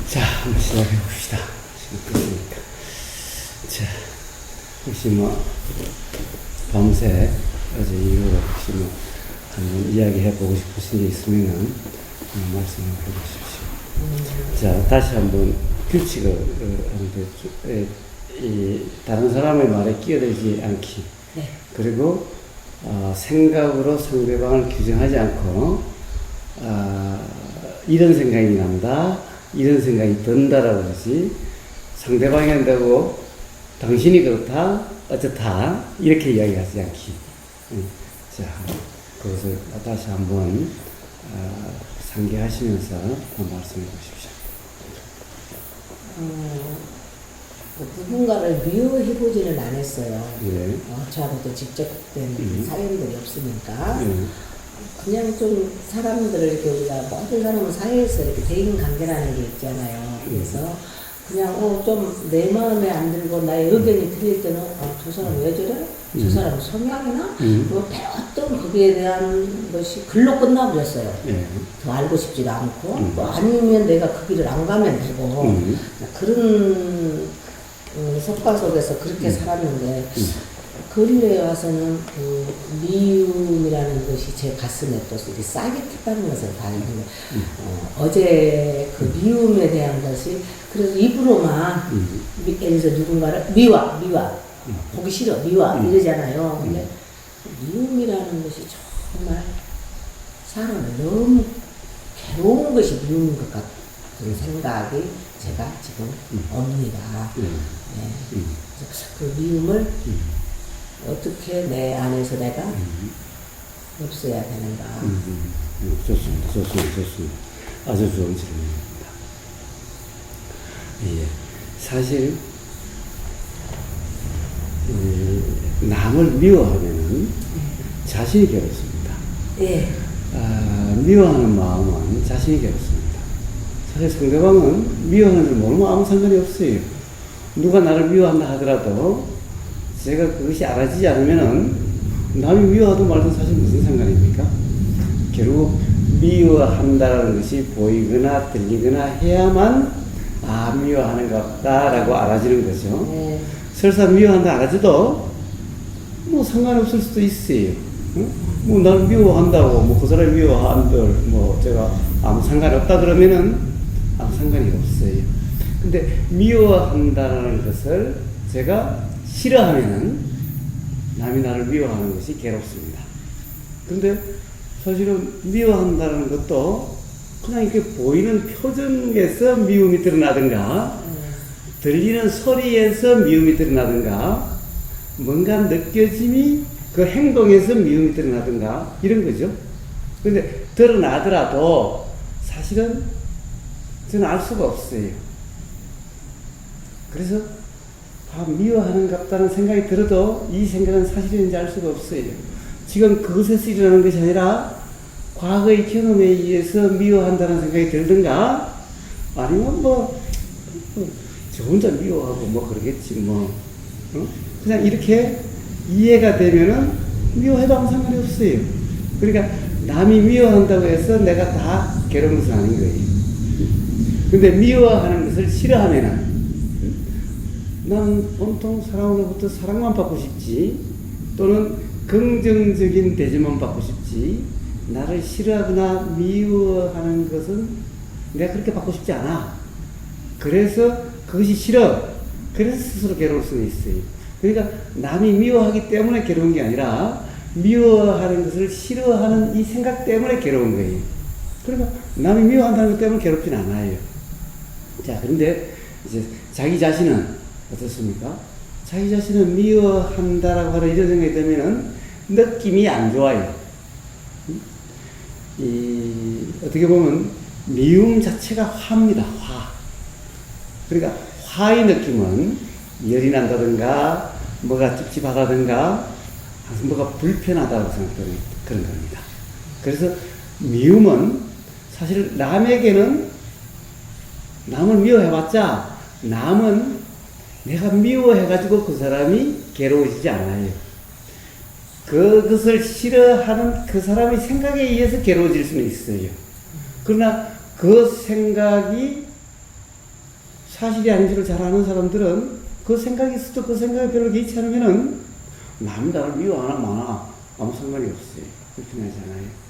자, 한번 시작해 봅시다. 시작했으니까. 자, 혹시 밤새 어제 이후로 혹시 한번 이야기해 보고 싶으신 게 있으면은 말씀을 해 보십시오. 자, 다시 한번 규칙을 하는데, 다른 사람의 말에 끼어들지 않기. 네. 그리고, 생각으로 상대방을 규정하지 않고, 이런 생각이 난다, 이런 생각이 든다라고 하지, 상대방이 한다고 당신이 그렇다, 어쩌다, 이렇게 이야기하지 않기. 자, 그것을 다시 한번 상기하시면서 한번 말씀해 보십시오. 누군가를 미워해보지는 않았어요. 예. 저하고도 직접 된 사연들이 없으니까. 그냥 좀 사람들을 이렇게 우리가 모든 사람은 사회에서 이렇게 대인 관계라는 게 있잖아요. 그래서 그냥 좀 내 마음에 안 들고 나의 의견이 틀릴 때는 저 사람 왜 저래? 저 사람 성향이나 뭐 배웠던 거기에 대한 것이 글로 끝나버렸어요. 예. 더 알고 싶지도 않고 또 아니면 내가 그 길을 안 가면 되고 그런 속박 속에서 그렇게 살았는데 근래에 와서는 그 미움이라는 것이 제 가슴에 또 이렇게 싸게 탔다는 것을 다 알고 어제 그 미움에 대한 것이 그래서 입으로만 예를 들어서 누군가를 미워 보기 싫어 미워 이러잖아요. 근데 미움이라는 것이 정말 사람을 너무 괴로운 것이 미움인 것 같은 생각이 제가 지금 옵니다. 네. 그래서 그 미움을 어떻게 내 안에서 내가 없애야 되는가. 좋습니다. 아주 좋은 질문입니다. 예. 사실, 남을 미워하면은 자신이 괴롭습니다. 예. 미워하는 마음은 자신이 괴롭습니다. 사실 상대방은 미워하는 줄 모르면 아무 상관이 없어요. 누가 나를 미워한다 하더라도 제가 그것이 알아지지 않으면은 남이 미워하든 말든 사실 무슨 상관입니까? 결국 미워한다는 것이 보이거나 들리거나 해야만 미워하는 것 같다라고 알아지는 거죠. 네. 설사 미워한다 알아져도 상관없을 수도 있어요. 나를 미워한다고 그 사람이 미워한들 제가 아무 상관이 없다 그러면은 아무 상관이 없어요. 근데 미워한다는 것을 제가 싫어하면은 남이 나를 미워하는 것이 괴롭습니다. 근데 사실은 미워한다는 것도 그냥 이렇게 보이는 표정에서 미움이 드러나든가 들리는 소리에서 미움이 드러나든가 뭔가 느껴짐이 그 행동에서 미움이 드러나든가 이런 거죠. 근데 드러나더라도 사실은 저는 알 수가 없어요. 그래서 미워하는 것 같다는 생각이 들어도 이 생각은 사실인지 알 수가 없어요. 지금 그것에서 일어나는 것이 아니라 과거의 경험에 의해서 미워한다는 생각이 들든가 아니면 저 혼자 미워하고 그러겠지 그냥 이렇게 이해가 되면은 미워해도 아무 상관이 없어요. 그러니까 남이 미워한다고 해서 내가 다 괴로운 것은 아닌 거예요. 근데 미워하는 것을 싫어하면은 나는 온통 사람으로부터 사랑만 받고 싶지 또는 긍정적인 대접만 받고 싶지 나를 싫어하거나 미워하는 것은 내가 그렇게 받고 싶지 않아. 그래서 그것이 싫어. 그래서 스스로 괴로울 수는 있어요. 그러니까 남이 미워하기 때문에 괴로운 게 아니라 미워하는 것을 싫어하는 이 생각 때문에 괴로운 거예요. 그러니까 남이 미워한다는 것 때문에 괴롭진 않아요. 자, 그런데 이제 자기 자신은 어떻습니까? 자기 자신을 미워한다라고 하는 이런 생각이 들면은 느낌이 안 좋아요. 어떻게 보면 미움 자체가 화입니다. 화. 그러니까 화의 느낌은 열이 난다든가 뭐가 찝찝하다든가 뭐가 불편하다고 생각되는 그런 겁니다. 그래서 미움은 사실 남에게는 남을 미워해봤자 남은 내가 미워해가지고 그 사람이 괴로워지지 않아요. 그것을 싫어하는 그 사람의 생각에 의해서 괴로워질 수는 있어요. 그러나 그 생각이 사실이 아닌지를 잘 아는 사람들은 그 생각이 있어도 그 생각에 별로 개의치 않으면은 남이 나를 미워하나 마나 아무 상관이 없어요. 불편하잖아요.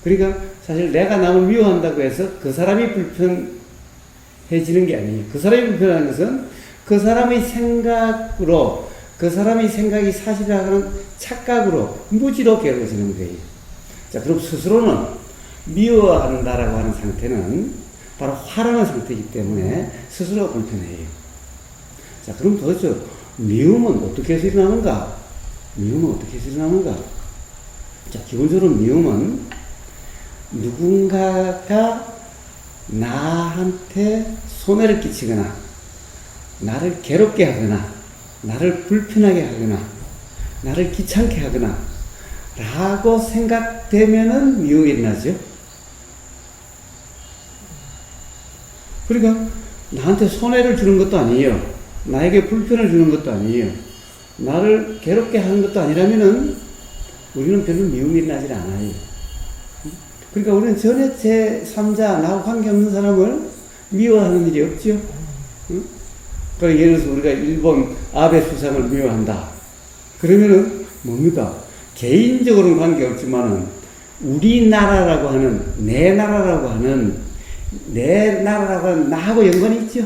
그러니까 사실 내가 남을 미워한다고 해서 그 사람이 불편해지는 게 아니에요. 그 사람이 불편한 것은 그 사람의 생각으로, 그 사람의 생각이 사실이라고 하는 착각으로 무지로 괴로워지는 거예요. 자, 그럼 스스로는 미워한다라고 하는 상태는 바로 화라는 상태이기 때문에 스스로가 불편해요. 자, 그럼 도대체 미움은 어떻게 해서 일어나는가? 미움은 어떻게 해서 일어나는가? 자, 기본적으로 미움은 누군가가 나한테 손해를 끼치거나, 나를 괴롭게 하거나, 나를 불편하게 하거나, 나를 귀찮게 하거나, 라고 생각되면은 미움이 일어나죠. 그러니까 나한테 손해를 주는 것도 아니에요. 나에게 불편을 주는 것도 아니에요. 나를 괴롭게 하는 것도 아니라면은 우리는 별로 미움이 일어나질 않아요. 그러니까 우리는 전혀 제3자, 나하고 관계없는 사람을 미워하는 일이 없죠. 그러니까 예를 들어서 우리가 일본 아베 수상을 미워한다. 그러면은 뭡니까? 개인적으로는 관계없지만은 우리나라라고 하는, 내 나라라고 하는 나하고 연관이 있죠.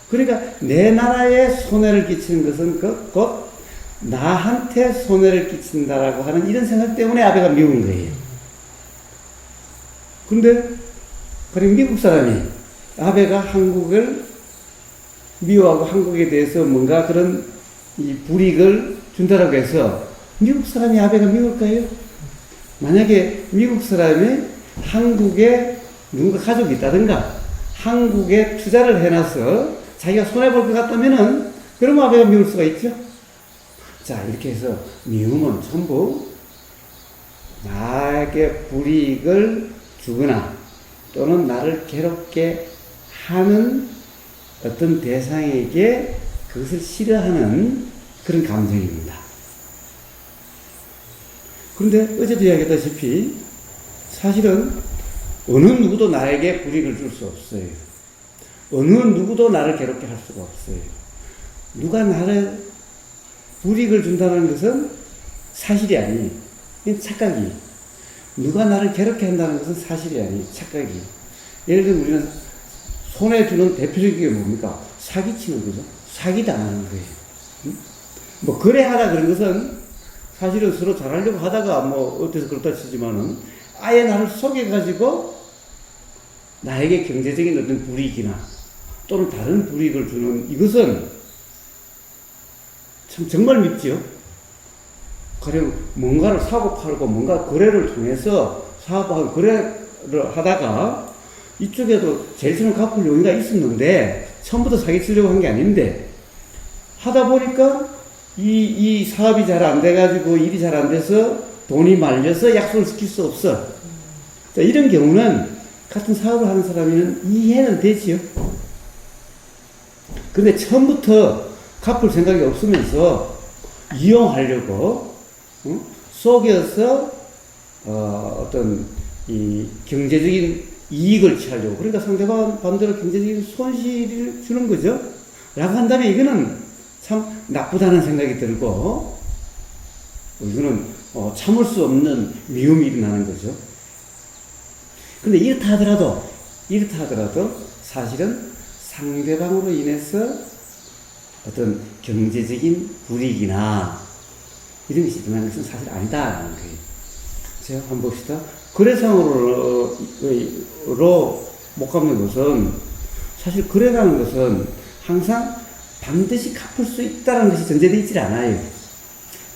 그러니까 내 나라에 손해를 끼치는 것은 곧 나한테 손해를 끼친다라고 하는 이런 생각 때문에 아베가 미운 거예요. 근데 그럼 미국 사람이 아베가 한국을 미워하고 한국에 대해서 뭔가 그런 이 불이익을 준다라고 해서 미국 사람이 아베가 미울까요? 만약에 미국 사람이 한국에 누군가 가족이 있다든가 한국에 투자를 해놔서 자기가 손해볼 것 같다면은 그러면 아베가 미울 수가 있죠. 자, 이렇게 해서 미움은 전부 나에게 불이익을 주거나 또는 나를 괴롭게 하는 어떤 대상에게 그것을 싫어하는 그런 감정입니다. 그런데 어제도 이야기했다시피 사실은 어느 누구도 나에게 불이익을 줄 수 없어요. 어느 누구도 나를 괴롭게 할 수가 없어요. 누가 나를 불이익을 준다는 것은 사실이 아니에요. 이건 착각이에요. 누가 나를 괴롭게 한다는 것은 사실이 아니에요. 착각이에요. 예를 들면 우리는 손에 주는 대표적인 게 뭡니까? 사기치는 거죠. 사기당하는 거예요. 뭐 거래하다 그런 것은 사실은 서로 잘하려고 하다가 뭐 어때서 그렇다 치지만은 아예 나를 속여가지고 나에게 경제적인 어떤 불이익이나 또는 다른 불이익을 주는 이것은 참 정말 밉지요. 가령 뭔가를 사고 팔고 뭔가 거래를 통해서 사업하고 거래를 하다가 이쪽에도 제일 처음 갚을 용의가 있었는데 처음부터 사기치려고 한 게 아닌데 하다 보니까 이 사업이 잘 안 돼가지고 일이 잘 안 돼서 돈이 말려서 약속을 지킬 수 없어. 자, 이런 경우는 같은 사업을 하는 사람이면 이해는 되지요. 근데 처음부터 갚을 생각이 없으면서 이용하려고 속여서 어떤 이 경제적인 이익을 취하려고, 그러니까 상대방 반대로 경제적인 손실을 주는 거죠. 라고 한다면 이거는 참 나쁘다는 생각이 들고 이거는 참을 수 없는 미움이 일어나는 거죠. 근데 이렇다 하더라도 사실은 상대방으로 인해서 어떤 경제적인 불이익이나 이런 것이 일어나는 것은 사실 아니다라는 거예요. 제가 한번 봅시다. 거래상으로 못 갚는 것은 사실 거래라는 것은 항상 반드시 갚을 수 있다는 것이 전제되어 있지 않아요.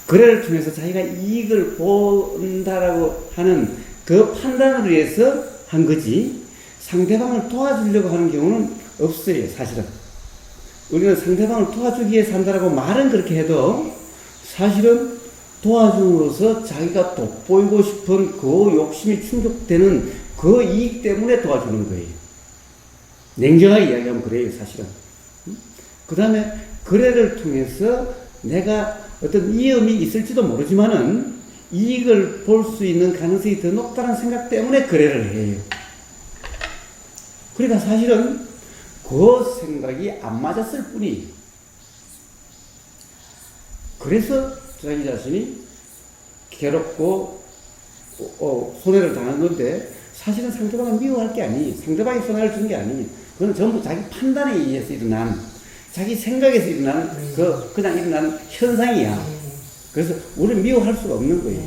거래를 통해서 자기가 이익을 본다라고 하는 그 판단을 위해서 한 거지 상대방을 도와주려고 하는 경우는 없어요. 사실은 우리는 상대방을 도와주기 위해서 한다라고 말은 그렇게 해도 사실은 도와줌으로써 자기가 돋보이고 싶은 그 욕심이 충족되는 그 이익 때문에 도와주는 거예요. 냉정하게 이야기하면 그래요. 사실은. 그 다음에 거래를 통해서 내가 어떤 위험이 있을지도 모르지만은 이익을 볼 수 있는 가능성이 더 높다는 생각 때문에 거래를 해요. 그러니까 사실은 그 생각이 안 맞았을 뿐이. 그래서 자기 자신이 괴롭고 손해를 당한 건데, 사실은 상대방을 미워할 게 아니, 상대방이 손해를 준 게 아니, 그건 전부 자기 판단에 의해서 일어난, 자기 생각에서 일어난 그냥 일어난 현상이야. 그래서 우리는 미워할 수가 없는 거예요.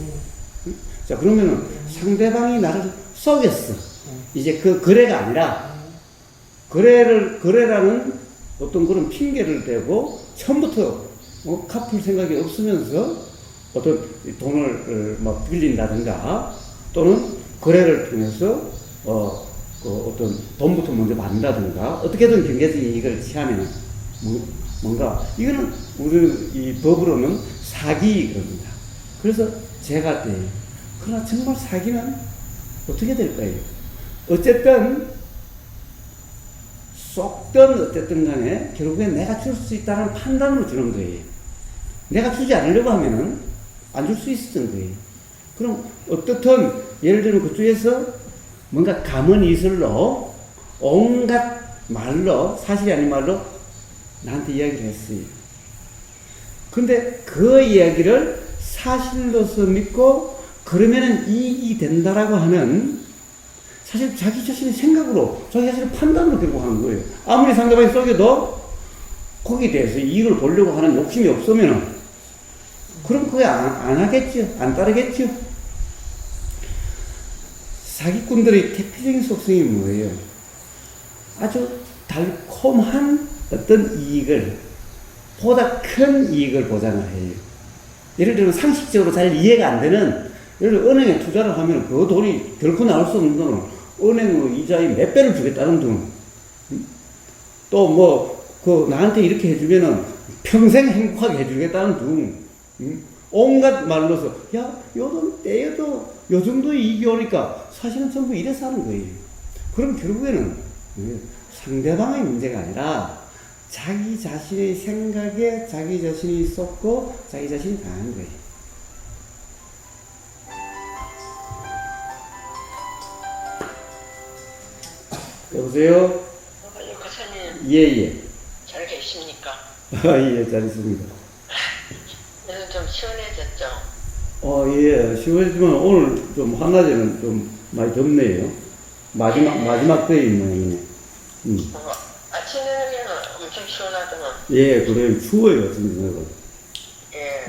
자, 그러면은 상대방이 나를 속였어. 이제 그 거래가 아니라, 거래라는 어떤 그런 핑계를 대고 처음부터 갚을 생각이 없으면서 어떤 돈을 막 빌린다든가, 또는 거래를 통해서 어떤 돈부터 먼저 받는다든가, 어떻게든 경제적인 이익을 취하면 뭔가 이거는 우리 이 법으로는 사기입니다. 그래서 죄가 돼요. 그러나 정말 사기는 어떻게 될까요? 어쨌든 쏙든 어쨌든 간에 결국엔 내가 줄 수 있다는 판단으로 주는 거예요. 내가 주지 않으려고 하면은 안 줄 수 있었던 거예요. 그럼 어떻든 예를 들면 그쪽에서 뭔가 가문이슬로 온갖 말로, 사실이 아닌 말로 나한테 이야기를 했어요. 근데 그 이야기를 사실로서 믿고 그러면은 이익이 된다라고 하면, 사실 자기 자신의 생각으로, 자기 자신의 판단으로 결국 하는 거예요. 아무리 상대방이 속여도 거기에 대해서 이익을 보려고 하는 욕심이 없으면은, 그럼 그게 안 하겠죠. 안 따르겠죠. 사기꾼들의 대표적인 속성이 뭐예요? 아주 달콤한 어떤 이익을, 보다 큰 이익을 보장을 해요. 예를 들면 상식적으로 잘 이해가 안 되는, 예를 들어 은행에 투자를 하면 그 돈이 결코 나올 수 없는 돈을 은행의 이자의 몇 배를 주겠다는 돈, 또 나한테 이렇게 해주면은 평생 행복하게 해주겠다는 돈, 온갖 말로서, 야, 요 돈 떼어도 요 정도 이익이 오니까 사실은 전부 이래서 하는 거예요. 그럼 결국에는 상대방의 문제가 아니라 자기 자신의 생각에 자기 자신이 쏟고 자기 자신이 당한 거예요. 여보세요? 교수님. 예. 잘 계십니까? 예, 잘 있습니다. 요즘 좀 시원해졌죠? 예, 시원하지만 오늘 좀 한낮에는 좀 많이 덥네요. 마지막 때의 모양이네. 아침에는 엄청 시원하더만. 예, 그래요. 추워요, 진짜. 예.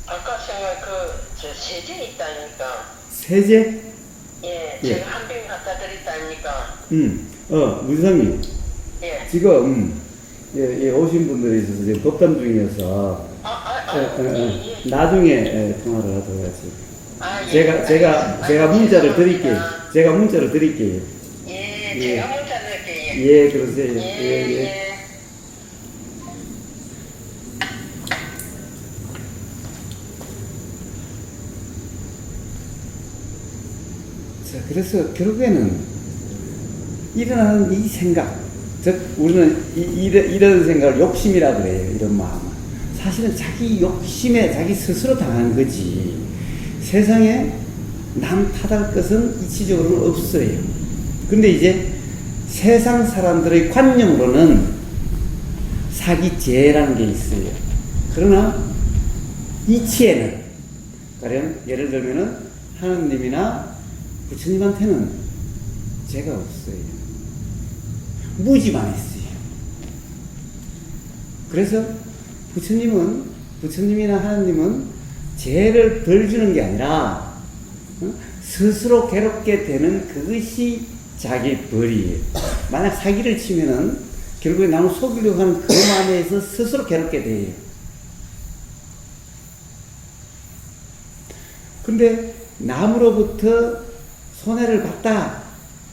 아까 세제 있다니까. 세제? 예, 예. 제가 한 병 갖다 드렸다니까. 문상님. 예. 지금, 오신 분들이 있어서 지금 법담 중이어서, 예. 나중에 통화를 하도록 하겠습니다. 예. 제가 문자를 드릴게요. 제가 문자를 드릴게요. 예, 제가 문자 드릴게요. 예, 그러세요. 예. 자, 그래서 결국에는 일어나는 이 생각, 즉, 우리는 이런 생각을 욕심이라 그래요. 이런 마음은. 사실은 자기 욕심에 자기 스스로 당한 거지. 세상에 남 탓할 것은 이치적으로는 없어요. 근데 이제 세상 사람들의 관념으로는 사기죄라는 게 있어요. 그러나 이치에는, 가령 예를 들면은 하느님이나 부처님한테는 죄가 없어요. 무지만 있어요. 그래서 부처님이나 하나님은 죄를 벌 주는 게 아니라 스스로 괴롭게 되는 그것이 자기 벌이에요. 만약 사기를 치면은 결국에 남을 속이려고 하는 그 마음에서 스스로 괴롭게 돼요. 근데 남으로부터 손해를 봤다,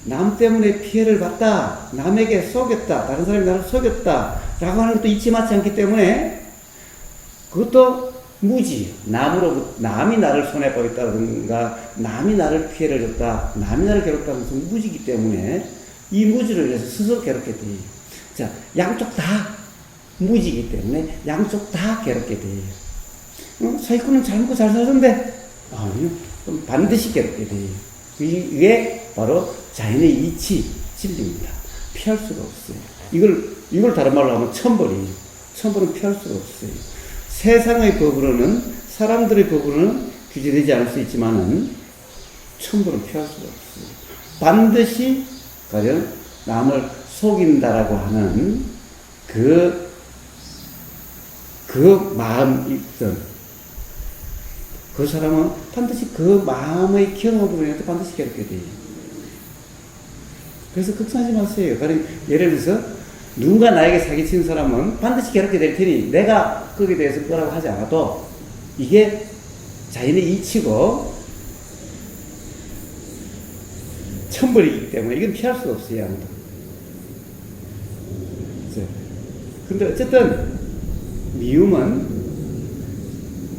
남 때문에 피해를 봤다, 남에게 속였다, 다른 사람이 나를 속였다 라고 하는 것도 잊지 맞지 않기 때문에 그것도 무지, 남이 나를 손해보였다든가 남이 나를 피해를 줬다, 남이 나를 괴롭다는 것은 무지이기 때문에 이 무지를 위해서 스스로 괴롭게 돼요. 자, 양쪽 다 무지이기 때문에 양쪽 다 괴롭게 돼요. 사기꾼은 잘 먹고 잘 살던데 아니요, 반드시 괴롭게 돼요. 이게 바로 자연의 이치, 진리입니다. 피할 수가 없어요. 이걸 다른 말로 하면 천벌이에요. 천벌은 피할 수가 없어요. 세상의 법으로는, 사람들의 법으로는 규제되지 않을 수 있지만은 천벌은 피할 수가 없어요. 반드시 가령 남을 속인다라고 하는 그 마음이 있던 그 사람은 반드시 그 마음의 경험으로 인해서 반드시 괴롭게 돼요. 그래서 걱정하지 마세요. 가령 예를 들어서 누군가 나에게 사기치는 사람은 반드시 괴롭게 될 테니 내가 거기에 대해서 뭐라고 하지 않아도 이게 자연의 이치고 천벌이기 때문에 이건 피할 수가 없어요. 아무도. 근데 어쨌든 미움은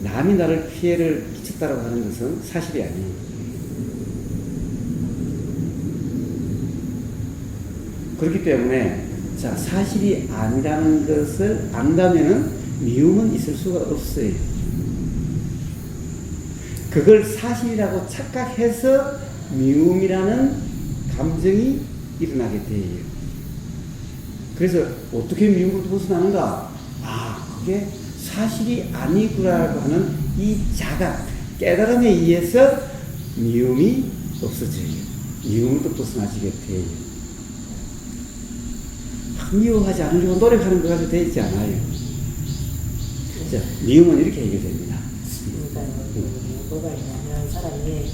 남이 나를 피해를 끼쳤다고 하는 것은 사실이 아니에요. 그렇기 때문에 자, 사실이 아니라는 것을 안다면은 미움은 있을 수가 없어요. 그걸 사실이라고 착각해서 미움이라는 감정이 일어나게 돼요. 그래서 어떻게 미움으로 벗어나는가? 그게 사실이 아니구라고 하는 이 자각, 깨달음에 의해서 미움이 없어져요. 미움으로 벗어나지게 돼요. 미워하지 않으려고 노력하는 것 가지고 되지 않아요. 자, 미움은 이렇게 해결됩니다. 뭐가 있냐면 사람이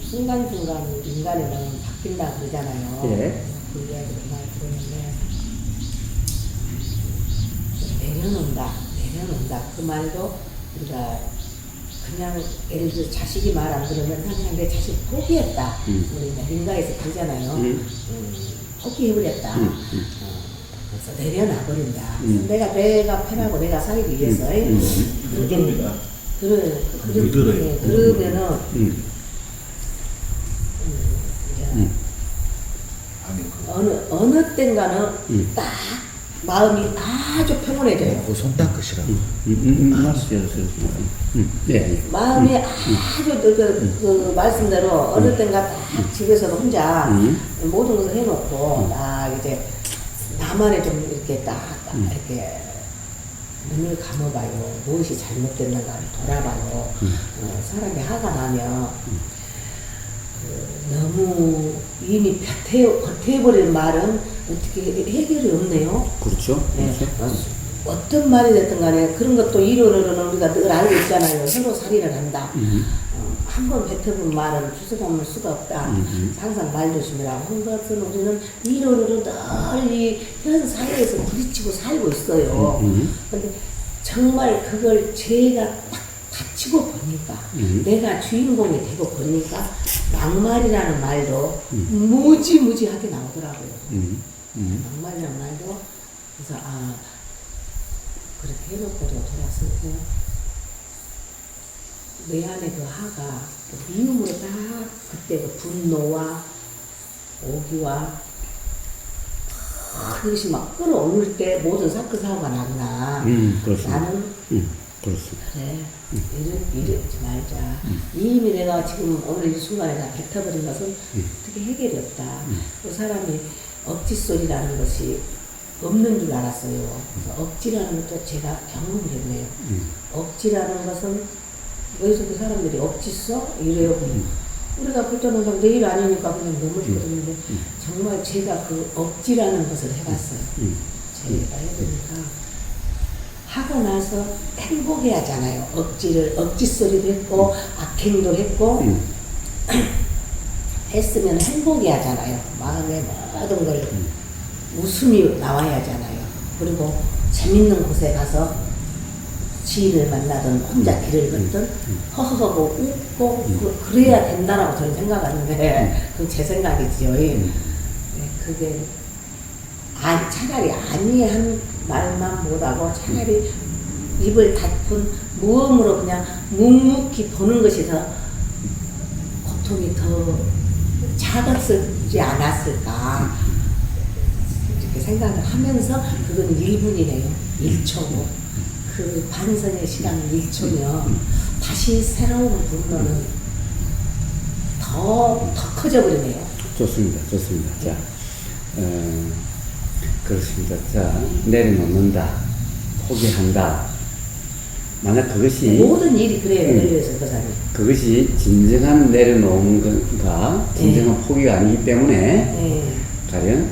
순간순간 인간의 마음이 바뀐다 그러잖아요. 예. 그 이야기를 많이 들었는데 내려놓는다. 그 말도 우리가 그냥 예를 들어 자식이 말 안 들으면 그냥 내 자식 포기했다. 우리 민가에서 그러잖아요. 포기해버렸다. 그래서 내려놔버린다. 내가 편하고 내가 살기 위해서. 믿습니다. 그러면은 어느 땐가는 딱 마음이 아주 평온해져요. 손 닦으시라고. 네. 마음이 아주 그 말씀대로 어느 땐가 딱 집에서도 혼자 모든 것을 해놓고 딱 이제 나만의 좀 이렇게 딱 이렇게 눈을 감아봐요. 무엇이 잘못됐는가를 돌아봐요. 사람이 화가 나면 너무 이미 겉해버린 말은 어떻게 해결이 없네요. 그렇죠. 네. 어떤 말이 됐든 간에 그런 것도 이론으로는 우리가 늘 알고 있잖아요. 서로 살인을 한다. 한 번 뱉어본 말은 주워담을 수가 없다. 항상 말 조심이라고 한 것은 우리는 이론으로 늘 이 현 사회에서 부딪히고 살고 있어요. 근데 정말 그걸 제가 딱 다치고 보니까 내가 주인공이 되고 보니까 막말이라는 말도 무지무지하게 나오더라고요. 막말이라는 말도 그래서 그렇게 해놓고도 돌았을 때 내 안에 그 화가 그 미움으로 딱 그때 그 분노와 오기와 그것이 막 끌어올릴 때 모든 사건사고가 나구나. 그렇습니다. 나는 그렇습니다. 그래 이러지 말자. 이미 내가 지금 오늘 이 순간에 다 뱉어버린 것은 어떻게 해결이 없다. 그 사람이 억지소리라는 것이 없는 줄 알았어요. 그래서 억지라는 것도 제가 경험을 했네요. 억지라는 것은 왜 그 사람들이 억지 써? 이래요. 우리가 볼 때는 그냥 내일 아니니까 그냥 넘어지거든요. 정말 제가 그 억지라는 것을 해봤어요. 제가 해보니까 하고 나서 행복해야 하잖아요. 억지소리도 했고 악행도 했고 했으면 행복해야 하잖아요. 마음에 모든 걸 웃음이 나와야 하잖아요. 그리고 재밌는 곳에 가서 지인을 만나든 혼자 길을 걷든 허허허고 웃고 그래야 된다라고 저는 생각하는데 그건 제 생각이지요. 그게 차라리 아니한 말만 못하고 차라리 입을 닫고 무음으로 그냥 묵묵히 보는 것이 더 고통이 더 작았지 않았을까 이렇게 생각을 하면서 그건 1분이네요. 1초고 그 반성의 시간은 1초면 다시 새로운 분노는 더 커져버리네요. 좋습니다. 좋습니다. 자, 그렇습니다. 자, 내려놓는다, 포기한다. 만약 그것이 모든 일이 그래요. 엘리에서 거사님. 그것이 진정한 내려놓음과 진정한 포기가 아니기 때문에 네. 가령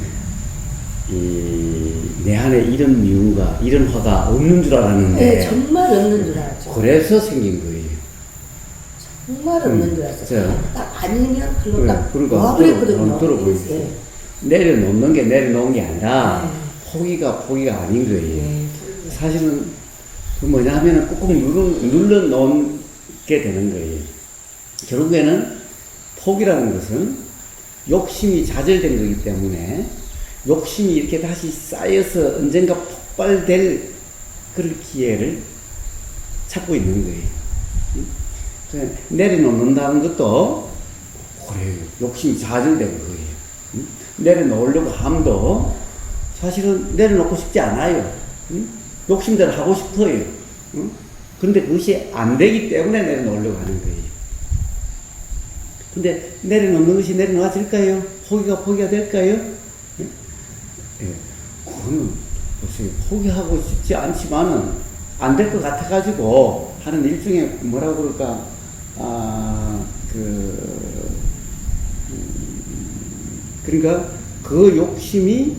내 안에 이런 미움과 이런 화가 없는 줄 알았는데 네, 정말 없는 줄 알았죠. 그래서 생긴 거예요. 정말 없는 줄 알았어요. 자. 딱 아니면 글로 네, 딱 그러니까 와버렸거든요. 들어보이세요. 예. 내려놓는 게 내려놓은 게 아니라 네. 포기가 아닌 거예요. 네. 사실은 그 뭐냐 하면은 꾹꾹 눌러 놓게 되는 거예요. 결국에는 포기라는 것은 욕심이 자절된 거기 때문에 욕심이 이렇게 다시 쌓여서 언젠가 폭발될 그런 기회를 찾고 있는 거예요. 내려놓는다는 것도 그래요. 욕심이 자절된 거예요. 내려놓으려고 함도 사실은 내려놓고 싶지 않아요. 욕심대로 하고 싶어요. 그런데 그것이 안 되기 때문에 내려놓으려고 하는 거예요. 근데 내려놓는 것이 내려놓아질까요? 포기가 될까요? 예. 그거는 보세요. 포기하고 싶지 않지만은 안 될 것 같아가지고 하는 일종의 뭐라고 그럴까, 그러니까 그 욕심이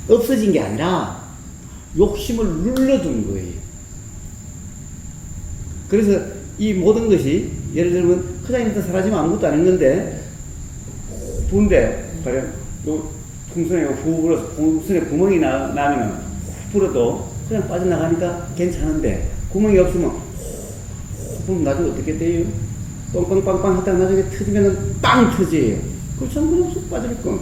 없어진 게 아니라 욕심을 눌러둔 거예요. 그래서 이 모든 것이 예를 들면 크다니까 사라지면 아무것도 아닌 건데 부은데 가령 요 풍선에 후 불어서 풍선에 구멍이 나면은 후 불어도 그냥 빠져나가니까 괜찮은데 구멍이 없으면 그럼 나중에 어떻게 돼요? 뻥뻥빵빵 하다가 나중에 터지면은 빵 터져요. 그럼 전부 쑥 빠질 거.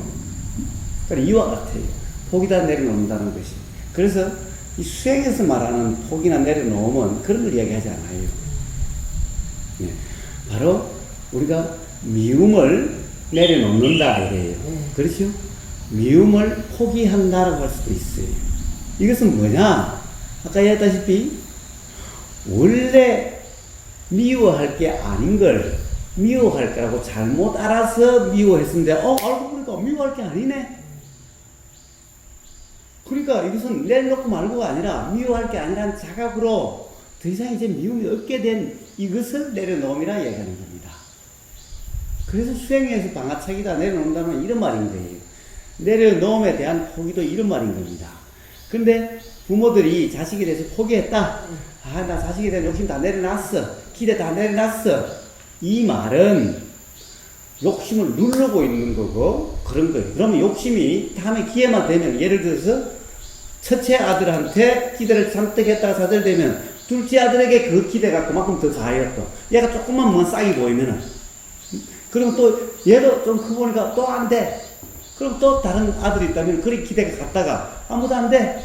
그러니까 이와 같아요. 포기다 내려놓는다는 것이. 그래서 이 수행에서 말하는 포기나 내려놓으면 그런 걸 이야기하지 않아요. 네. 바로 우리가 미움을 내려놓는다 이래요. 그렇죠? 미움을 포기한다라고 할 수도 있어요. 이것은 뭐냐? 아까 얘기했다시피 원래 미워할 게 아닌 걸 미워할 거라고 잘못 알아서 미워했는데 알고 보니까 미워할 게 아니네. 그러니까 이것은 내려놓고 말고가 아니라 미워할 게 아니라는 자각으로 더 이상 이제 미움이 없게 된 이것을 내려놓음이라 얘기하는 겁니다. 그래서 수행에서 방아차기다 내려놓는다는 이런 말인 거예요. 내려놓음에 대한 포기도 이런 말인 겁니다. 근데 부모들이 자식에 대해서 포기했다. 나 자식에 대한 욕심 다 내려놨어. 기대 다 내려놨어. 이 말은 욕심을 누르고 있는 거고 그런 거예요. 그러면 욕심이 다음에 기회만 되면 예를 들어서 첫째 아들한테 기대를 잔뜩 했다가 좌절되면 둘째 아들에게 그 기대가 그만큼 더 가해였어. 얘가 조금만 뭔 싹이 보이면은 그러면 또 얘도 좀 커 보니까 또 안 돼. 그럼 또 다른 아들이 있다면 그렇게 기대가 갔다가 아무도 안 돼.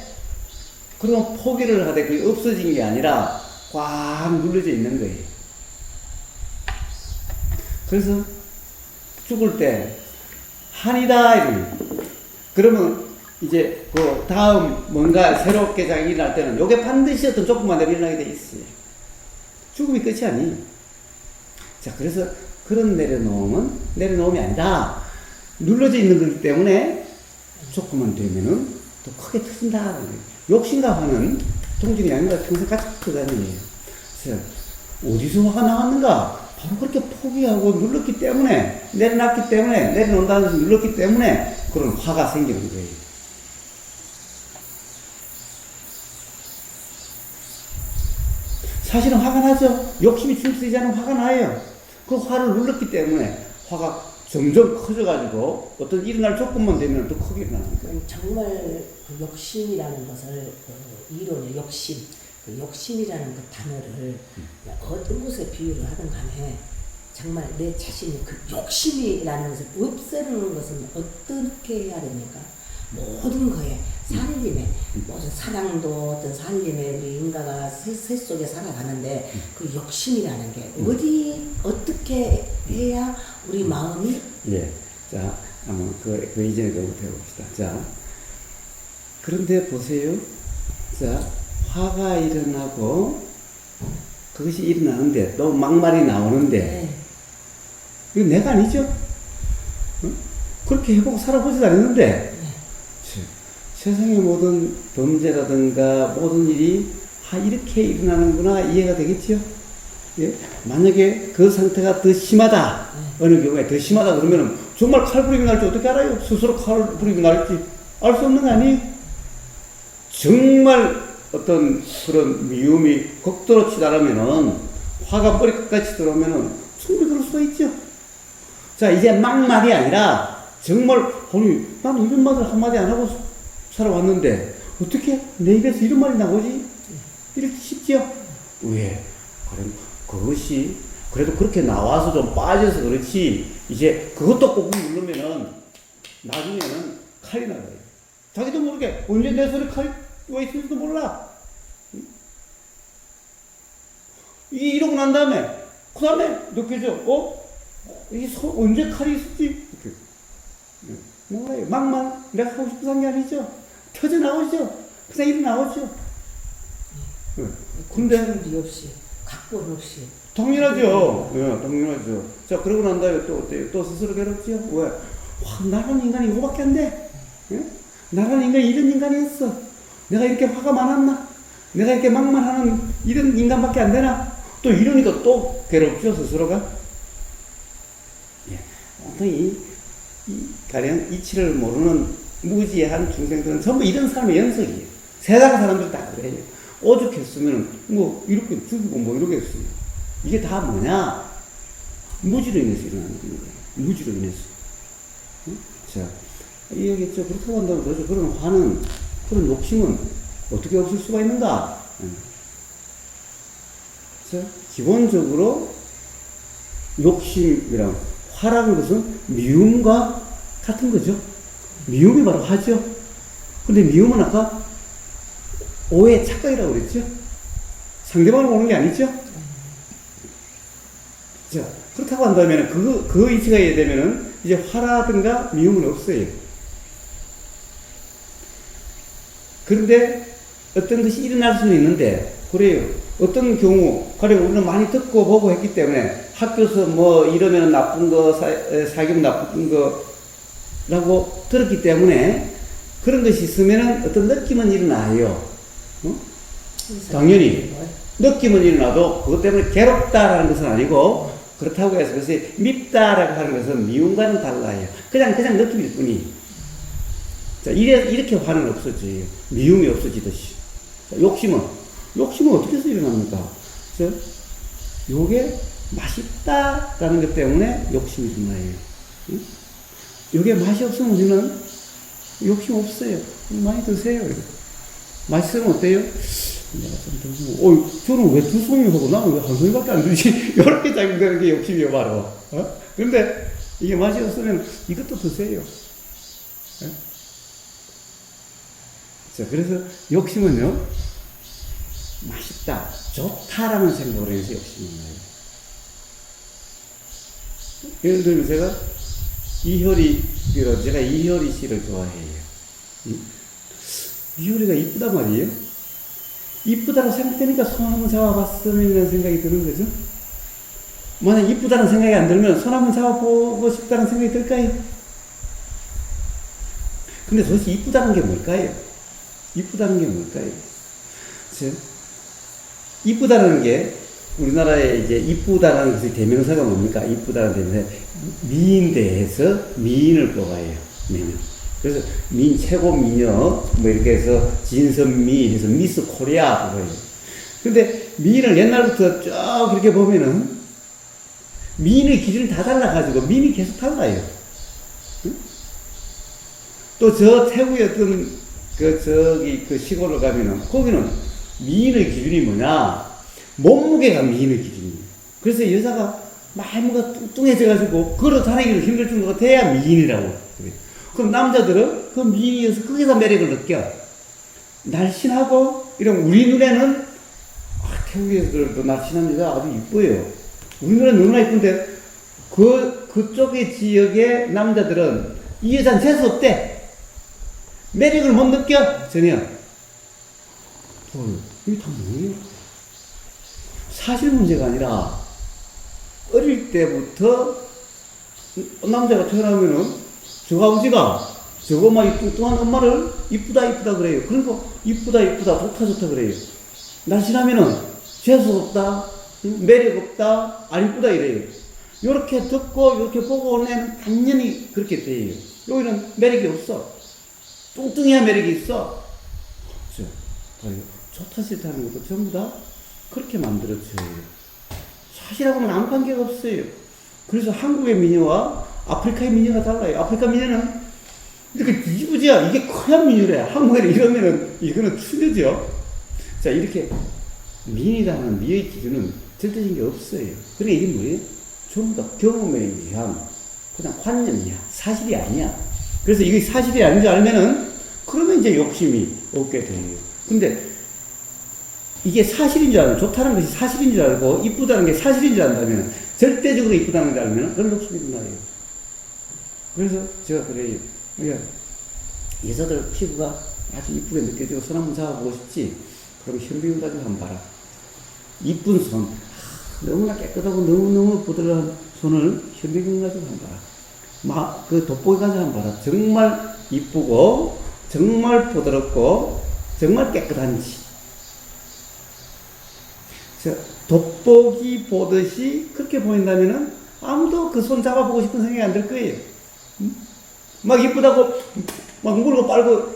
그러면 포기를 하되 그게 없어진 게 아니라 꽉 눌러져 있는 거예요. 그래서 죽을 때 한이다 이러면 그러면 이제 그 다음 뭔가 새롭게 자기 일어날 때는 요게 반드시 어떤 조건만 되면 일어나게 돼 있어요. 죽음이 끝이 아니에요. 자, 그래서 그런 내려놓음이 아니다. 눌러져 있는 거기 때문에 조금만 되면은 또 크게 터진다. 욕심과 화는 동준이 아닌가 평생 같이 터다니에요. 그래서 어디서 화가 나왔는가? 바로 그렇게 포기하고 눌렀기 때문에, 내려놨기 때문에, 내려놓는다는 것을 눌렀기 때문에 그런 화가 생기는 거예요. 사실은 화가 나죠. 욕심이 줄쓰이지 않으면 화가 나요. 그 화를 눌렀기 때문에 화가 점점 커져가지고 어떤 일어날 조건만 되면 또 크게 일어나는 거예요. 정말 그 욕심이라는 것을 이론의 욕심, 그 욕심이라는 그 단어를 어떤 곳에 비유를 하든 간에 정말 내 자신이 그 욕심이라는 것을 없애는 것은 어떻게 해야 됩니까? 모든 거에 살림에 모든 사랑도 어떤 살림에 우리 인가가 새 속에 살아가는데 그 욕심이라는 게 어떻게 해야 우리 마음이 예. 자, 한번 그 이전에 그거부터 해봅시다. 자, 그런데 보세요. 자, 화가 일어나고 그것이 일어나는데 또 막말이 나오는데 이거 내가 아니죠? 응? 그렇게 해보고 살아보지도 않았는데 세상의 모든 범죄라든가 모든 일이 이렇게 일어나는구나 이해가 되겠죠? 예? 만약에 그 상태가 더 심하다, 어느 경우에 더 심하다 그러면 정말 칼부림이 날지 어떻게 알아요? 스스로 칼부림이 날지 알 수 없는 거 아니에요? 정말 어떤 그런 미움이 극도로 치달으면은 화가 머리끝까지 들어오면은 충분히 그럴 수가 있죠. 자, 이제 막말이 아니라 정말 아니 나는 이런 말을 한마디 안 하고 살아왔는데 어떻게 내 입에서 이런 말이 나오지? 이렇게 쉽죠? 왜? 그것이 그래도 그렇게 나와서 좀 빠져서 그렇지 이제 그것도 꾹꾹 누르면은 나중에는 칼이 나가요. 자기도 모르게 언제 내 손에 칼이 와 있을지도 몰라. 이러고 난 다음에 그 다음에 느껴져. 언제 칼이 있었지? 몰라요. 막말 내가 하고 싶은 게 아니죠. 터져 나오죠. 그냥 일어나오죠. 근데 준비 없이 각본 없이 당연하죠. 예, 당연하죠. 자, 그러고 난 다음에 또 어때요? 또 스스로 괴롭죠? 왜? 나라는 인간이 이거밖에 안 돼. 예? 나라는 인간이 이런 인간이었어. 내가 이렇게 화가 많았나? 내가 이렇게 막말하는 이런 인간밖에 안 되나? 또 이러니까 또 괴롭죠, 스스로가. 예. 아무튼 가령 이치를 모르는 무지한 중생들은 전부 이런 사람의 연속이에요. 세상 사람들 다 그래요. 오죽했으면 뭐 이렇게 죽이고 뭐 이러겠어요. 이게 다 뭐냐? 무지로 인해서 일어나는 거예요. 무지로 인해서. 응? 자, 이해겠죠? 그렇다고 한다면 도대체 그런 화는, 그런 욕심은 어떻게 없을 수가 있는가? 자, 기본적으로 욕심이랑 화라는 것은 미움과 같은 거죠. 미움이 바로 화죠. 근데 미움은 아까 오해, 착각이라고 그랬죠? 상대방을 보는 게 아니죠? 자, 그렇다고 한다면 그 이치가 되면은 이제 화라든가 미움은 없어요. 그런데 어떤 것이 일어날 수는 있는데, 그래요. 어떤 경우, 가령 우리는 많이 듣고 보고 했기 때문에 학교에서 뭐 이러면 나쁜 거, 사귀면 나쁜 거라고 들었기 때문에 그런 것이 있으면은 어떤 느낌은 일어나요. 당연히 느낌은 일어나도 그것 때문에 괴롭다라는 것은 아니고 그렇다고 해서 그것이 밉다라고 하는 것은 미움과는 달라요. 그냥 느낌일 뿐이. 자, 이렇게 화는 없어져요. 미움이 없어지듯이. 자, 욕심은 어떻게 해서 일어납니까? 그래서 요게 맛있다라는 것 때문에 욕심이 일어나요. 요게 맛이 없으면 우리는 욕심 없어요. 많이 드세요. 맛있으면 어때요? 내가 좀 더, 저는 왜 두 송이 하고 나는 왜 한 송이밖에 안 되지? 이렇게 작용되는 게 욕심이에요, 바로. 근데 이게 맛이 없으면 이것도 드세요. 자, 그래서 욕심은요, 맛있다, 좋다라는 생각으로 해서 욕심이 나요. 예를 들면 제가 제가 이효리 씨를 좋아해요. 이효리가 이쁘단 말이에요. 이쁘다고 생각되니까 손 한번 잡아봤으면 생각이 드는 거죠. 만약 이쁘다는 생각이 안 들면 손 한번 잡아보고 싶다는 생각이 들까요? 근데 도대체 이쁘다는 게 뭘까요? 이쁘다는 게 뭘까요? 이쁘다는 게 우리나라에 이제 이쁘다는 것의 대명사가 뭡니까? 이쁘다는 대명사 미인대에서 미인을 뽑아요. 그래서 미인 최고 미녀 뭐 이렇게 해서 진선미 해서 미스 코리아 그거예요. 근데 미인을 옛날부터 쭉 이렇게 보면은 미인의 기준이 다 달라가지고 미인이 계속 달라요. 응? 또 저 태국의 어떤 그 시골을 가면은 거기는 미인의 기준이 뭐냐? 몸무게가 미인의 기준이에요. 그래서 여자가 말무가 뚱뚱해져가지고 걸어 다니기도 힘들 정도가 돼야 미인이라고 그래요. 그럼 남자들은 그 미인이어서 거기서 매력을 느껴. 날씬하고, 이런 우리 눈에는, 태국에서도 날씬한 여자 아주 이뻐요. 우리 눈에는 너무나 이쁜데, 그쪽의 지역의 남자들은 이 여자는 재수없대. 매력을 못 느껴, 전혀. 이게 다 뭐예요? 사실 문제가 아니라, 어릴 때부터 남자가 태어나면은 저 아버지가 저거만 뚱뚱한 엄마를 이쁘다 그래요. 그러니까 이쁘다 좋다 그래요. 날 지나면은 재수 없다, 매력 없다, 안 이쁘다 이래요. 요렇게 듣고 요렇게 보고 온 애는 당연히 그렇게 돼요. 여기는 매력이 없어. 뚱뚱해야 매력이 있어. 그렇죠. 좋다 싫다는 것도 전부 다 그렇게 만들어져요. 사실하고는 아무 관계가 없어요. 그래서 한국의 미녀와 아프리카의 미녀가 달라요. 아프리카 미녀는 이렇게 뒤집어져야 이게 커야 미녀래. 한국에는 이러면은 이거는 추녀죠. 자, 이렇게 미인이라는 미의 기준은 절대적인 게 없어요. 그러니까 이게 뭐예요? 전부 다 경험에 의한 그냥 관념이야. 사실이 아니야. 그래서 이게 사실이 아닌 줄 알면은 그러면 이제 욕심이 없게 돼요. 근데 이게 사실인 줄 알고, 좋다는 것이 사실인 줄 알고, 이쁘다는 게 사실인 줄 안다면, 절대적으로 이쁘다는 줄 알면, 그런 욕심이 나요. 그래서 제가 그래요. 그러니까 여자들 피부가 아주 이쁘게 느껴지고, 손 한번 잡아보고 싶지? 그럼 현미경 가지고 한번 봐라. 이쁜 손. 너무나 깨끗하고 너무너무 부드러운 손을 현미경 가지고 한번 봐라. 그 돋보기 가지고 한번 봐라. 정말 이쁘고, 정말 부드럽고, 정말 깨끗한지. 돋보기 보듯이 그렇게 보인다면은 아무도 그 손 잡아보고 싶은 생각이 안 들 거예요. 막 이쁘다고 막 물고 빨고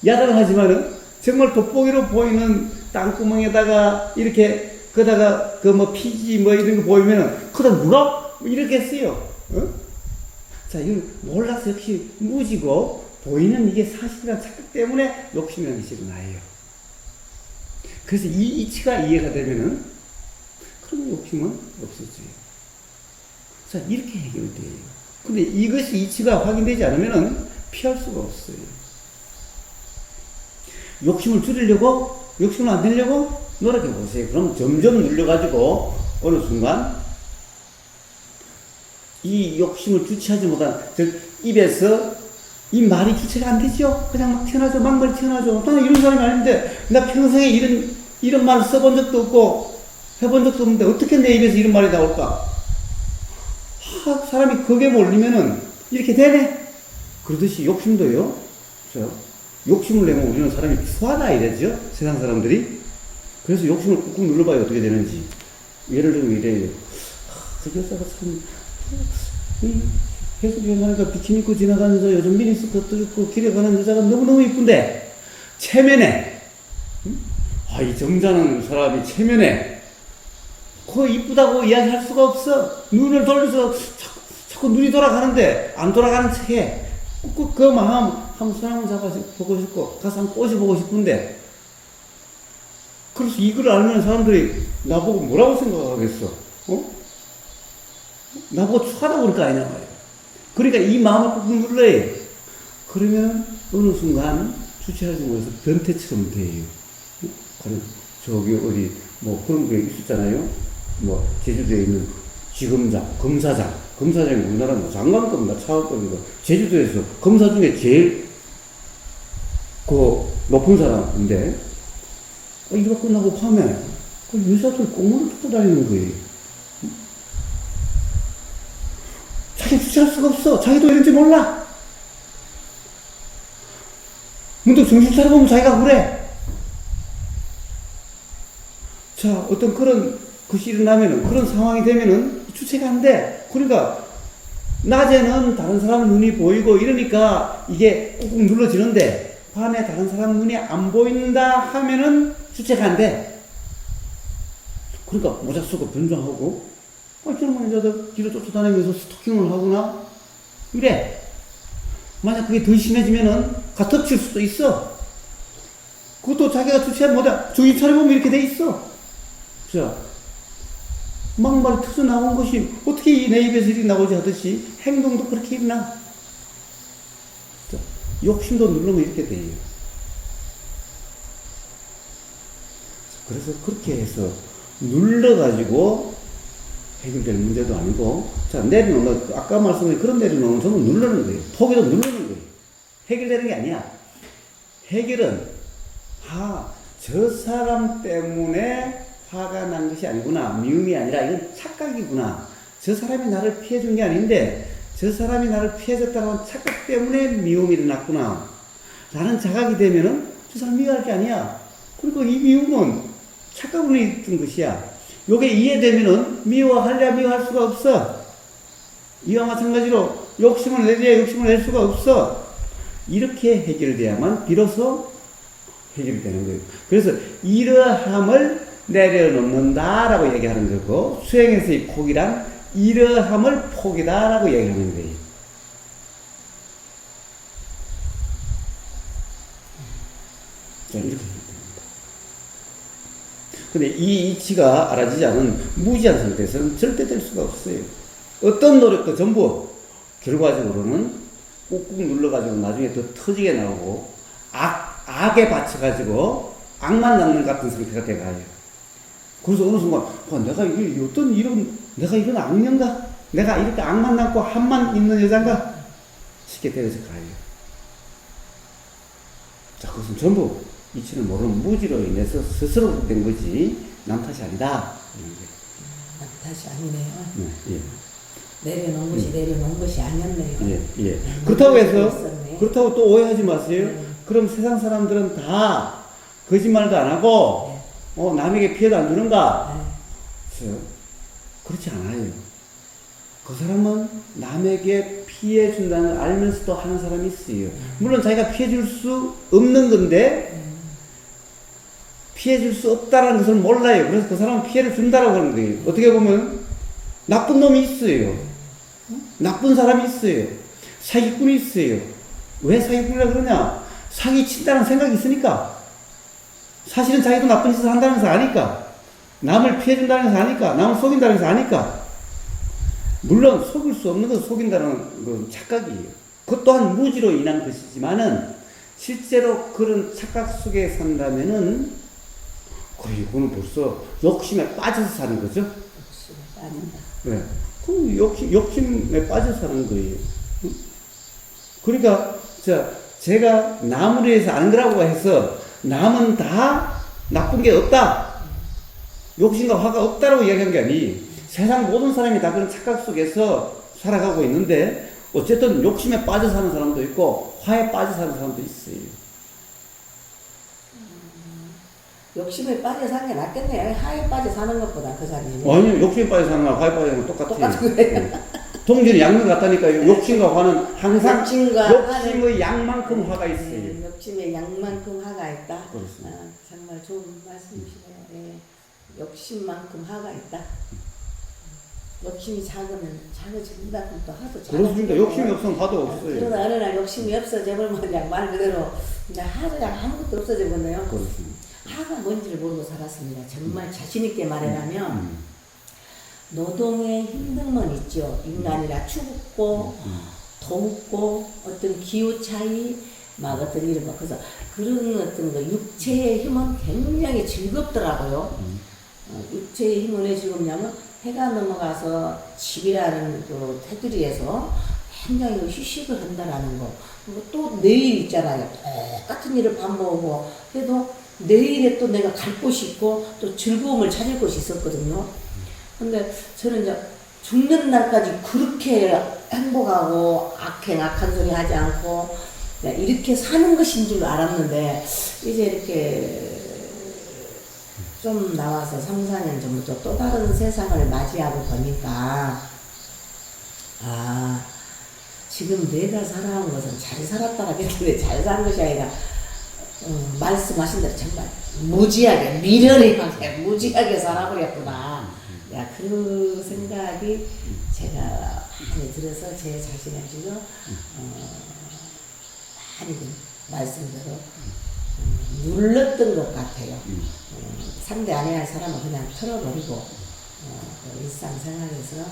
야단을 하지만은 정말 돋보기로 보이는 땅구멍에다가 이렇게 그다가 그 뭐 피지 뭐 이런 거 보이면은 그다 누가 이렇게 했어요. 어? 자, 이건 몰라서 역시 무지고 보이는 이게 사실이라는 착각 때문에 욕심이라는 것이 일어나요. 그래서 이 이치가 이해가 되면은 그런 욕심은 없어져요. 자, 이렇게 해결돼요. 근데 이것이 이치가 확인되지 않으면은 피할 수가 없어요. 욕심을 줄이려고, 욕심을 안 내려고 노력해 보세요. 그럼 점점 눌려가지고 어느 순간 이 욕심을 주체하지 못한, 즉, 입에서 이 말이 주체가 안 되죠? 그냥 막 튀어나죠. 막말이 튀어나죠. 나는 이런 사람이 아닌데, 나 평생에 이런 말을 써본 적도 없고, 해본 적도 없는데, 어떻게 내 입에서 이런 말이 나올까? 사람이 거기에 몰리면은, 이렇게 되네? 그러듯이 욕심도요. 그렇죠? 욕심을 내면 우리는 사람이 추하다 이랬죠? 세상 사람들이. 그래서 욕심을 꾹꾹 눌러봐야 어떻게 되는지. 예를 들면 이래요. 그 여자가 참, 계속 여행하니까 비키니 입고 지나가는 여자, 요즘 미니스커트 입고 길에 가는 여자가 너무너무 이쁜데, 체면에, 이 점잖은 사람이 체면에, 그거 이쁘다고 이야기할 수가 없어. 눈을 돌려서 자꾸 눈이 돌아가는데, 안 돌아가는 척해. 꾹꾹 그 마음, 한번 손 한번 잡아보고 싶고, 가서 한번 꼬셔보고 싶은데, 그래서 이걸 알면 사람들이 나보고 뭐라고 생각하겠어? 나보고 추하다고 그럴 거 아니냐 말이야. 그러니까 이 마음을 꾹꾹 눌러야 해. 그러면 어느 순간 주체하지 못해서 변태처럼 돼요. 저기 어디 뭐 그런 게 있었잖아요. 뭐 제주도에 있는 지검장, 검사장이 우리나라 뭐 장관급인가 차관급인가 제주도에서 검사 중에 제일 그 높은 사람인데 이거 끝나고 밤에 그 여자들 꽁무를 뜯고 다니는 거예요. 자기 주체할 수가 없어. 자기도 이런지 몰라. 문득 정신 차려보면 자기가 그래. 자, 어떤 그런 것이 일어나면은, 그런 상황이 되면은 주체가 안 돼. 그러니까, 낮에는 다른 사람 눈이 보이고 이러니까 이게 꾹꾹 눌러지는데, 밤에 다른 사람 눈이 안 보인다 하면은 주체가 안 돼. 그러니까 모자 쓰고 변장하고, 젊은 여자들 뒤로 쫓아다니면서 스토킹을 하거나, 이래. 만약 그게 더 심해지면은 가터칠 수도 있어. 그것도 자기가 주체하면 뭐다. 정신 차려보면 이렇게 돼 있어. 자, 막말이 터져 나온 것이 어떻게 내 입에서 이렇게 나오지 하듯이 행동도 그렇게 일어나. 자, 욕심도 누르면 이렇게 돼요. 그래서 그렇게 해서 눌러가지고 해결될 문제도 아니고, 자, 내려놓는, 아까 말씀드린 그런 내려놓는 전부 누르는 거예요. 포기도 누르는 거예요. 해결되는 게 아니야. 해결은, 저 사람 때문에 화가 난 것이 아니구나. 미움이 아니라 이건 착각이구나. 저 사람이 나를 피해준 게 아닌데, 저 사람이 나를 피해줬다는 착각 때문에 미움이 일어났구나 라는 자각이 되면은 저 사람 미워할 게 아니야. 그리고 이 미움은 착각으로 있던 것이야. 요게 이해되면은 미워할 수가 없어. 이와 마찬가지로 욕심을 낼 수가 없어. 이렇게 해결돼야만 비로소 해결이 되는 거예요. 그래서 이러함을 내려놓는다라고 얘기하는 거고, 수행에서의 포기란 이러함을 포기다라고 얘기하는 거예요. 자, 이렇게 됩니다. 근데 이 이치가 알아지지 않은 무지한 상태에서는 절대 될 수가 없어요. 어떤 노력도 전부 결과적으로는 꾹꾹 눌러가지고 나중에 더 터지게 나오고 악에 받쳐가지고 악만 남는 것 같은 상태가 돼가요. 그래서 어느 순간 내가 이런 악녀인가? 내가 이렇게 악만 남고 한만 있는 여잔가? 쉽게 되어서 가요. 자, 그것은 전부 이치를 모르는 무지로 인해서 스스로 된 거지 남 탓이 아니다. 남 탓이 아니네요. 예. 내려놓은 것이 내려놓은 것이 아니었네요. 예. 그렇다고 해서 있었네. 그렇다고 또 오해하지 마세요. 그럼 세상 사람들은 다 거짓말도 안 하고 남에게 피해도 안 주는가? 그렇지 않아요. 그 사람은 남에게 피해 준다는 걸 알면서도 하는 사람이 있어요. 물론 자기가 피해 줄 수 없는 건데 피해 줄 수 없다는 것을 몰라요. 그래서 그 사람은 피해를 준다라고 하는 거예요. 어떻게 보면 나쁜 놈이 있어요. 나쁜 사람이 있어요. 사기꾼이 있어요. 왜 사기꾼이라 그러냐? 사기 친다는 생각이 있으니까. 사실은 자기도 나쁜 짓을 한다는 것을 아니까. 남을 피해준다는 것을 아니까. 남을 속인다는 것을 아니까. 물론 속일 수 없는 것을 속인다는 건 착각이에요. 그것 또한 무지로 인한 것이지만은 실제로 그런 착각 속에 산다면은 그거는 벌써 욕심에 빠져서 사는 거죠. 욕심에 빠진다. 네. 그 욕심에 빠져 사는 거예요. 그러니까, 제가 남을 위해서 안 그러고 해서 남은 다 나쁜 게 없다. 욕심과 화가 없다라고 이야기한 게 아니. 세상 모든 사람이 다 그런 착각 속에서 살아가고 있는데, 어쨌든 욕심에 빠져 사는 사람도 있고, 화에 빠져 사는 사람도 있어요. 욕심에 빠져 사는 게 낫겠네요. 하에 빠져 사는 것보다 그 자리에. 아니요, 욕심에 빠져 사는 거랑 화에 빠져 사는 건 똑같아요. 똑같은 거예요. 네. 동전이 양면 같다니까요. 욕심과 화는 항상 욕심의 양만큼 화가 있어요. 욕심의 양만큼 화가 있다. 그렇습니다. 정말 좋은 말씀이시네요. 예. 욕심만큼 화가 있다. 욕심이 작으면 작아진다. 또 하도 그렇습니다. 욕심이 없으면 화도 없어요. 그러다 어느 날 욕심이 없어져버리면 그냥 말 그대로 그냥 하도 아무것도 없어져버려요. 그렇습니다. 화가 뭔지를 모르고 살았습니다. 정말 자신있게 말하자면 노동의 힘듦은 있죠. 인간이라 추웠고 더웁고 어떤 기후 차이 막 어떤 이런 거. 그래서 그런 어떤 거 육체의 힘은 굉장히 즐겁더라고요. 육체의 힘은 왜 즐겁냐면 해가 넘어가서 집이라는 그 테두리에서 굉장히 휴식을 한다라는 거. 그리고 또 내일 있잖아요. 똑같은 일을 반복하고 해도 내일에 또 내가 갈 곳이 있고 또 즐거움을 찾을 곳이 있었거든요. 근데 저는 이제 죽는 날까지 그렇게 행복하고 악한 소리 하지 않고 이렇게 사는 것인 줄 알았는데 이제 이렇게 좀 나와서 3, 4년 전부터 또 다른 세상을 맞이하고 보니까 지금 내가 살아온 것은 잘 살았다가 됐는데 잘 산 것이 아니라 말씀하신 대로 정말 무지하게 미련하게 무지하게 살아버렸구나. 야, 그 생각이 제가 많이 들어서 제 자신을 지금 많이 말씀대로 눌렀던 것 같아요. 상대 아니할 사람은 그냥 털어버리고 그 일상생활에서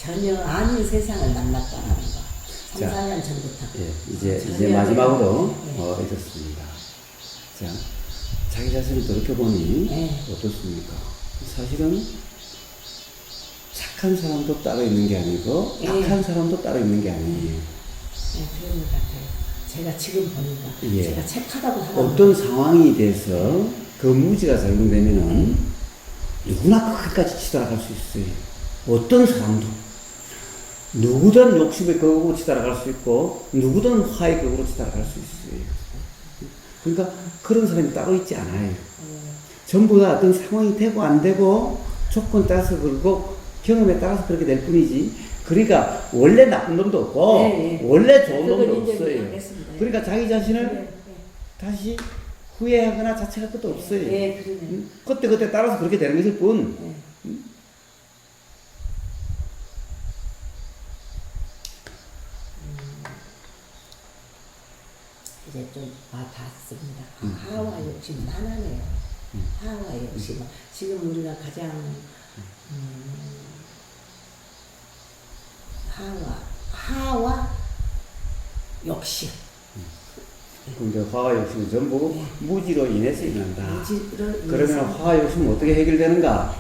전혀 아닌 세상을 만났다는 거. 3, 4년 전부터. 이제 마지막으로 읽었습니다. 자, 자기 자신을 돌이켜보니 어떻습니까? 사실은 착한 사람도 따로 있는 게 아니고 악한 사람도 따로 있는 게 아니에요. 그런 것 같아요. 제가 지금 보니까 제가 착하다고 하는 어떤 상황이 돼서 그 무지가 작용되면은 누구나 끝까지 치달아갈 수 있어요. 어떤 사람도. 누구든 욕심의 거국으로 따라갈 수 있고 누구든 화의 거국으로 따라갈 수 있어요. 그러니까 그런 사람이 따로 있지 않아요. 전부 다 어떤 상황이 되고 안 되고 조건 따라서 그러고 경험에 따라서 그렇게 될 뿐이지. 그러니까 원래 나쁜 놈도 없고 네, 네. 원래 좋은 그건 놈도 인정이 없어요. 하겠습니다. 그러니까 자기 자신을 네, 네. 다시 후회하거나 자책할 것도 없어요. 네, 그러네. 그때 따라서 그렇게 되는 것일 뿐. 네. 이제 좀 봤습니다. 하와 욕심 하나네요. 하와 욕심. 지금 우리가 가장 하와 욕심. 근데 화와 욕심은 전부 네. 무지로 인해서 일어난다. 무지로 그러면 인해서. 화와 욕심은 어떻게 해결되는가?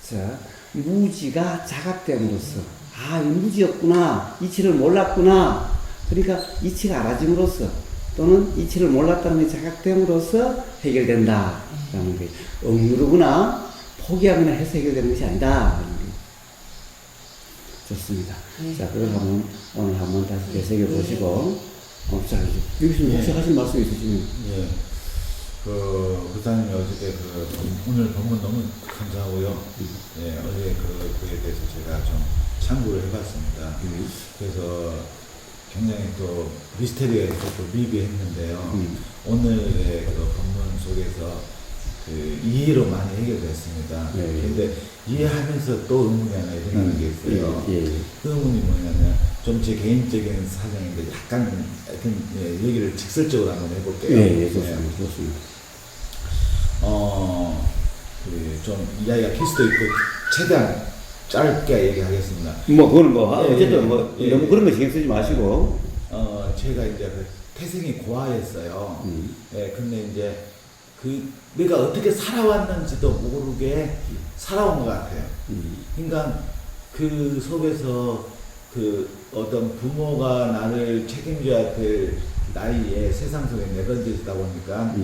자, 무지가 자각됨으로써 이 무지였구나, 이치를 몰랐구나. 그러니까 이치가 알아짐으로써 또는 이치를 몰랐다는 게 자각됨으로써 해결된다. 라는 게 억누르거나 포기하거나 해서 해결되는 것이 아니다. 라는 게 좋습니다. 네. 자, 그걸 오늘 한번 다시 되새겨 보시고. 자, 여기서 혹시 하실 말씀 있으시면. 예. 부사님이 어저께 오늘 본문 너무 감사하고요. 예, 어제 그에 대해서 제가 좀 참고를 해봤습니다. 그래서 굉장히 또 미스테리에서 또 미비했는데요. 오늘의 그 본문 속에서 이해로 많이 해결됐습니다. 네. 근데 이해하면서 또 의문이 하나 일어나는 게 있어요. 예, 예. 그 의문이 뭐냐면 좀 제 개인적인 사정인데 약간 얘기를 직설적으로 한번 해볼게요. 예, 좋습니다. 좋습니다. 좀 이야기가 길 수도 있고 최대한 짧게 얘기하겠습니다. 그거는 예, 어쨌든 예, 너무 예. 그런 거 신경 쓰지 마시고. 제가 이제 태생이 고아였어요. 예, 근데 이제 내가 어떻게 살아왔는지도 모르게 살아온 것 같아요. 그러니까 그 속에서 어떤 부모가 나를 책임져야 될 나이에 세상 속에 내던져지다 보니까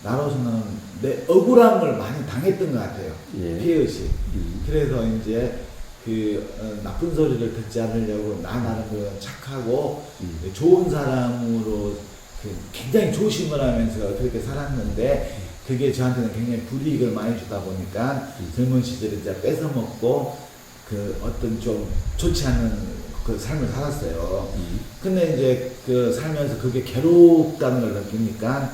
나로서는 내 억울함을 많이 당했던 것 같아요. 예. 피해의식. 그래서 이제 나쁜 소리를 듣지 않으려고 나름 착하고 좋은 사람으로 굉장히 조심을 하면서 그렇게 살았는데 그게 저한테는 굉장히 불이익을 많이 주다 보니까 젊은 시절에 이제 뺏어먹고 어떤 좀 좋지 않은 삶을 살았어요. 근데 이제 살면서 그게 괴롭다는 걸 느끼니까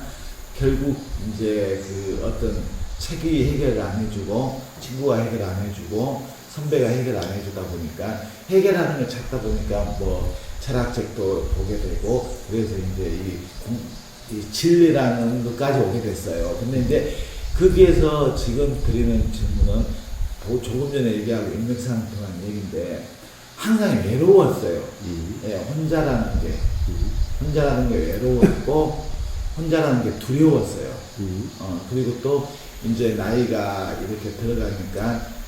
결국 이제 어떤 책이 해결을 안 해주고 친구가 해결 안 해주고 선배가 해결 안 해주다 보니까 해결하는 걸 찾다 보니까 뭐 철학책도 보게 되고 그래서 이제 이 진리라는 것까지 오게 됐어요. 근데 이제 거기에서 지금 드리는 질문은 조금 전에 얘기하고 인맥상통한 얘기인데 항상 외로웠어요. 예, 혼자라는 게 외로웠고 혼자라는 게 두려웠어요. 그리고 또 이제 나이가 이렇게 들어가니까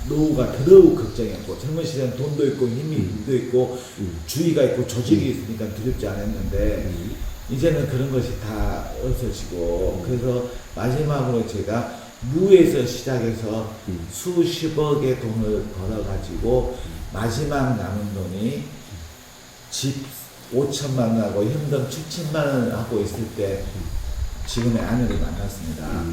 노후가 더더욱 걱정이었고 젊은 시절은 돈도 있고 힘도 있고 주의가 있고 조직이 있으니까 두렵지 않았는데 이제는 그런 것이 다 없어지고 그래서 마지막으로 제가 무에서 시작해서 수십억의 돈을 벌어가지고 마지막 남은 돈이 집 5천만 나고 현금 7천만 원을 하고 있을 때 지금의 아내를 만났습니다.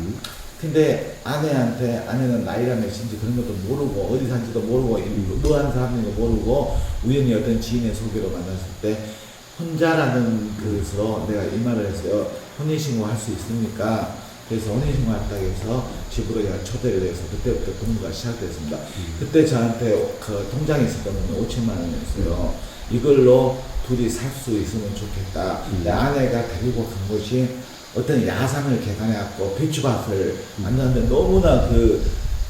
근데 아내는 나이가 몇인지 그런 것도 모르고 어디 산지도 모르고 뭐 하는 사람인지도 모르고 우연히 어떤 지인의 소개로 만났을 때 혼자라는 것으로 내가 이 말을 했어요. 혼인신고 할 수 있습니까? 그래서 혼인신고 했다고 해서 집으로 제가 초대를 해서 그때부터 근무가 시작됐습니다. 그때 저한테 통장에 있었던 돈 5천만 원이었어요. 이걸로 둘이 살 수 있으면 좋겠다. 내 아내가 데리고 간 곳이 어떤 야산을 개간해갖고 배추밭을 만났는데 너무나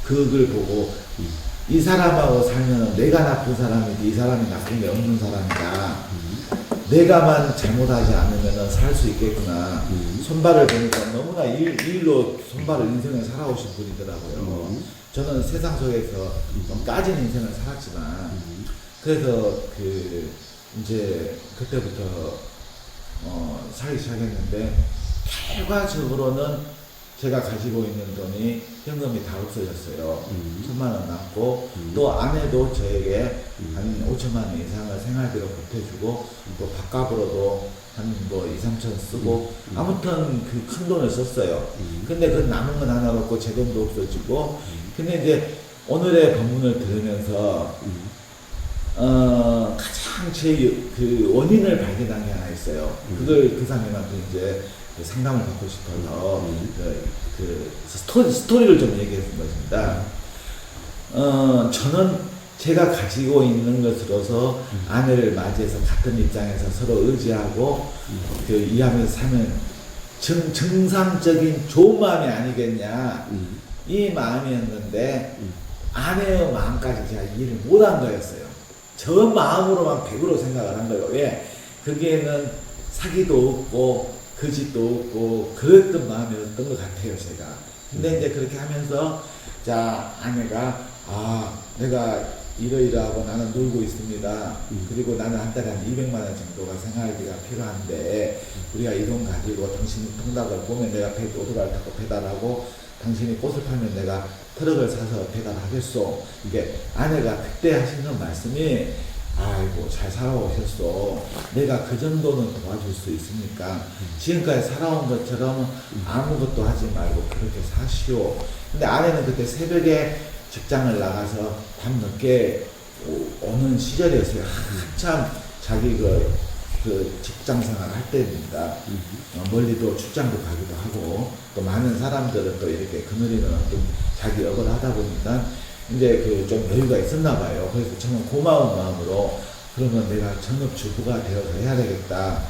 그걸 보고 이 사람하고 살면 내가 나쁜 사람이지 이 사람이 나쁜 게 없는 사람이다. 내가만 잘못하지 않으면 살 수 있겠구나. 손발을 보니까 너무나 일로 손발을 인생을 살아오신 분이더라고요. 저는 세상 속에서 좀 까진 인생을 살았지만 그래서 이제 그때부터 살기 시작했는데 결과적으로는 제가 가지고 있는 돈이 현금이 다 없어졌어요. 1,000만 원 남고 또 아내도 저에게 한 5천만 원 이상을 생활비로 보태주고 또 밥값으로도 한 뭐 2, 3천 쓰고 아무튼 그 큰 돈을 썼어요. 근데 그 남은 건 하나 없고 제 돈도 없어지고 근데 이제 오늘의 본문을 들으면서 가장 제 그 원인을 발견한 게 하나 있어요. 그걸 그 사람한테 이제 그 상담을 받고 싶어서 스토리를 좀 얘기했던 것입니다. 저는 제가 가지고 있는 것으로서 아내를 맞이해서 같은 입장에서 서로 의지하고 그 이해하면서 사는 정상적인 좋은 마음이 아니겠냐 이 마음이었는데 아내의 마음까지 제가 이해를 못한 거였어요. 저 마음으로만 100으로 생각을 한 거예요. 왜? 거기에는 사기도 없고 거짓도 없고 그랬던 마음이었던 것 같아요, 제가. 근데 이제 그렇게 하면서 자 아내가 내가 이러이러하고 나는 놀고 있습니다. 그리고 나는 한 달에 한 200만 원 정도가 생활비가 필요한데 우리가 이 돈 가지고 당신 통닭을 보면 내가 오토바이를 타고 배달하고 당신이 꽃을 팔면 내가 트럭을 사서 배달하겠소. 이게 아내가 그때 하시는 말씀이 아이고 잘 살아오셨어. 내가 그 정도는 도와줄 수 있으니까 지금까지 살아온 것처럼 아무것도 하지 말고 그렇게 사시오. 근데 아내는 그때 새벽에 직장을 나가서 밤 늦게 오는 시절이었어요. 한참 자기 그 직장 생활 할 때입니다. 멀리도 출장도 가기도 하고 또 많은 사람들은 또 이렇게 그늘이는 어떤 자기 역을 하다 보니까 이제 그 좀 여유가 있었나 봐요. 그래서 저는 고마운 마음으로 그러면 내가 전업주부가 되어서 해야 되겠다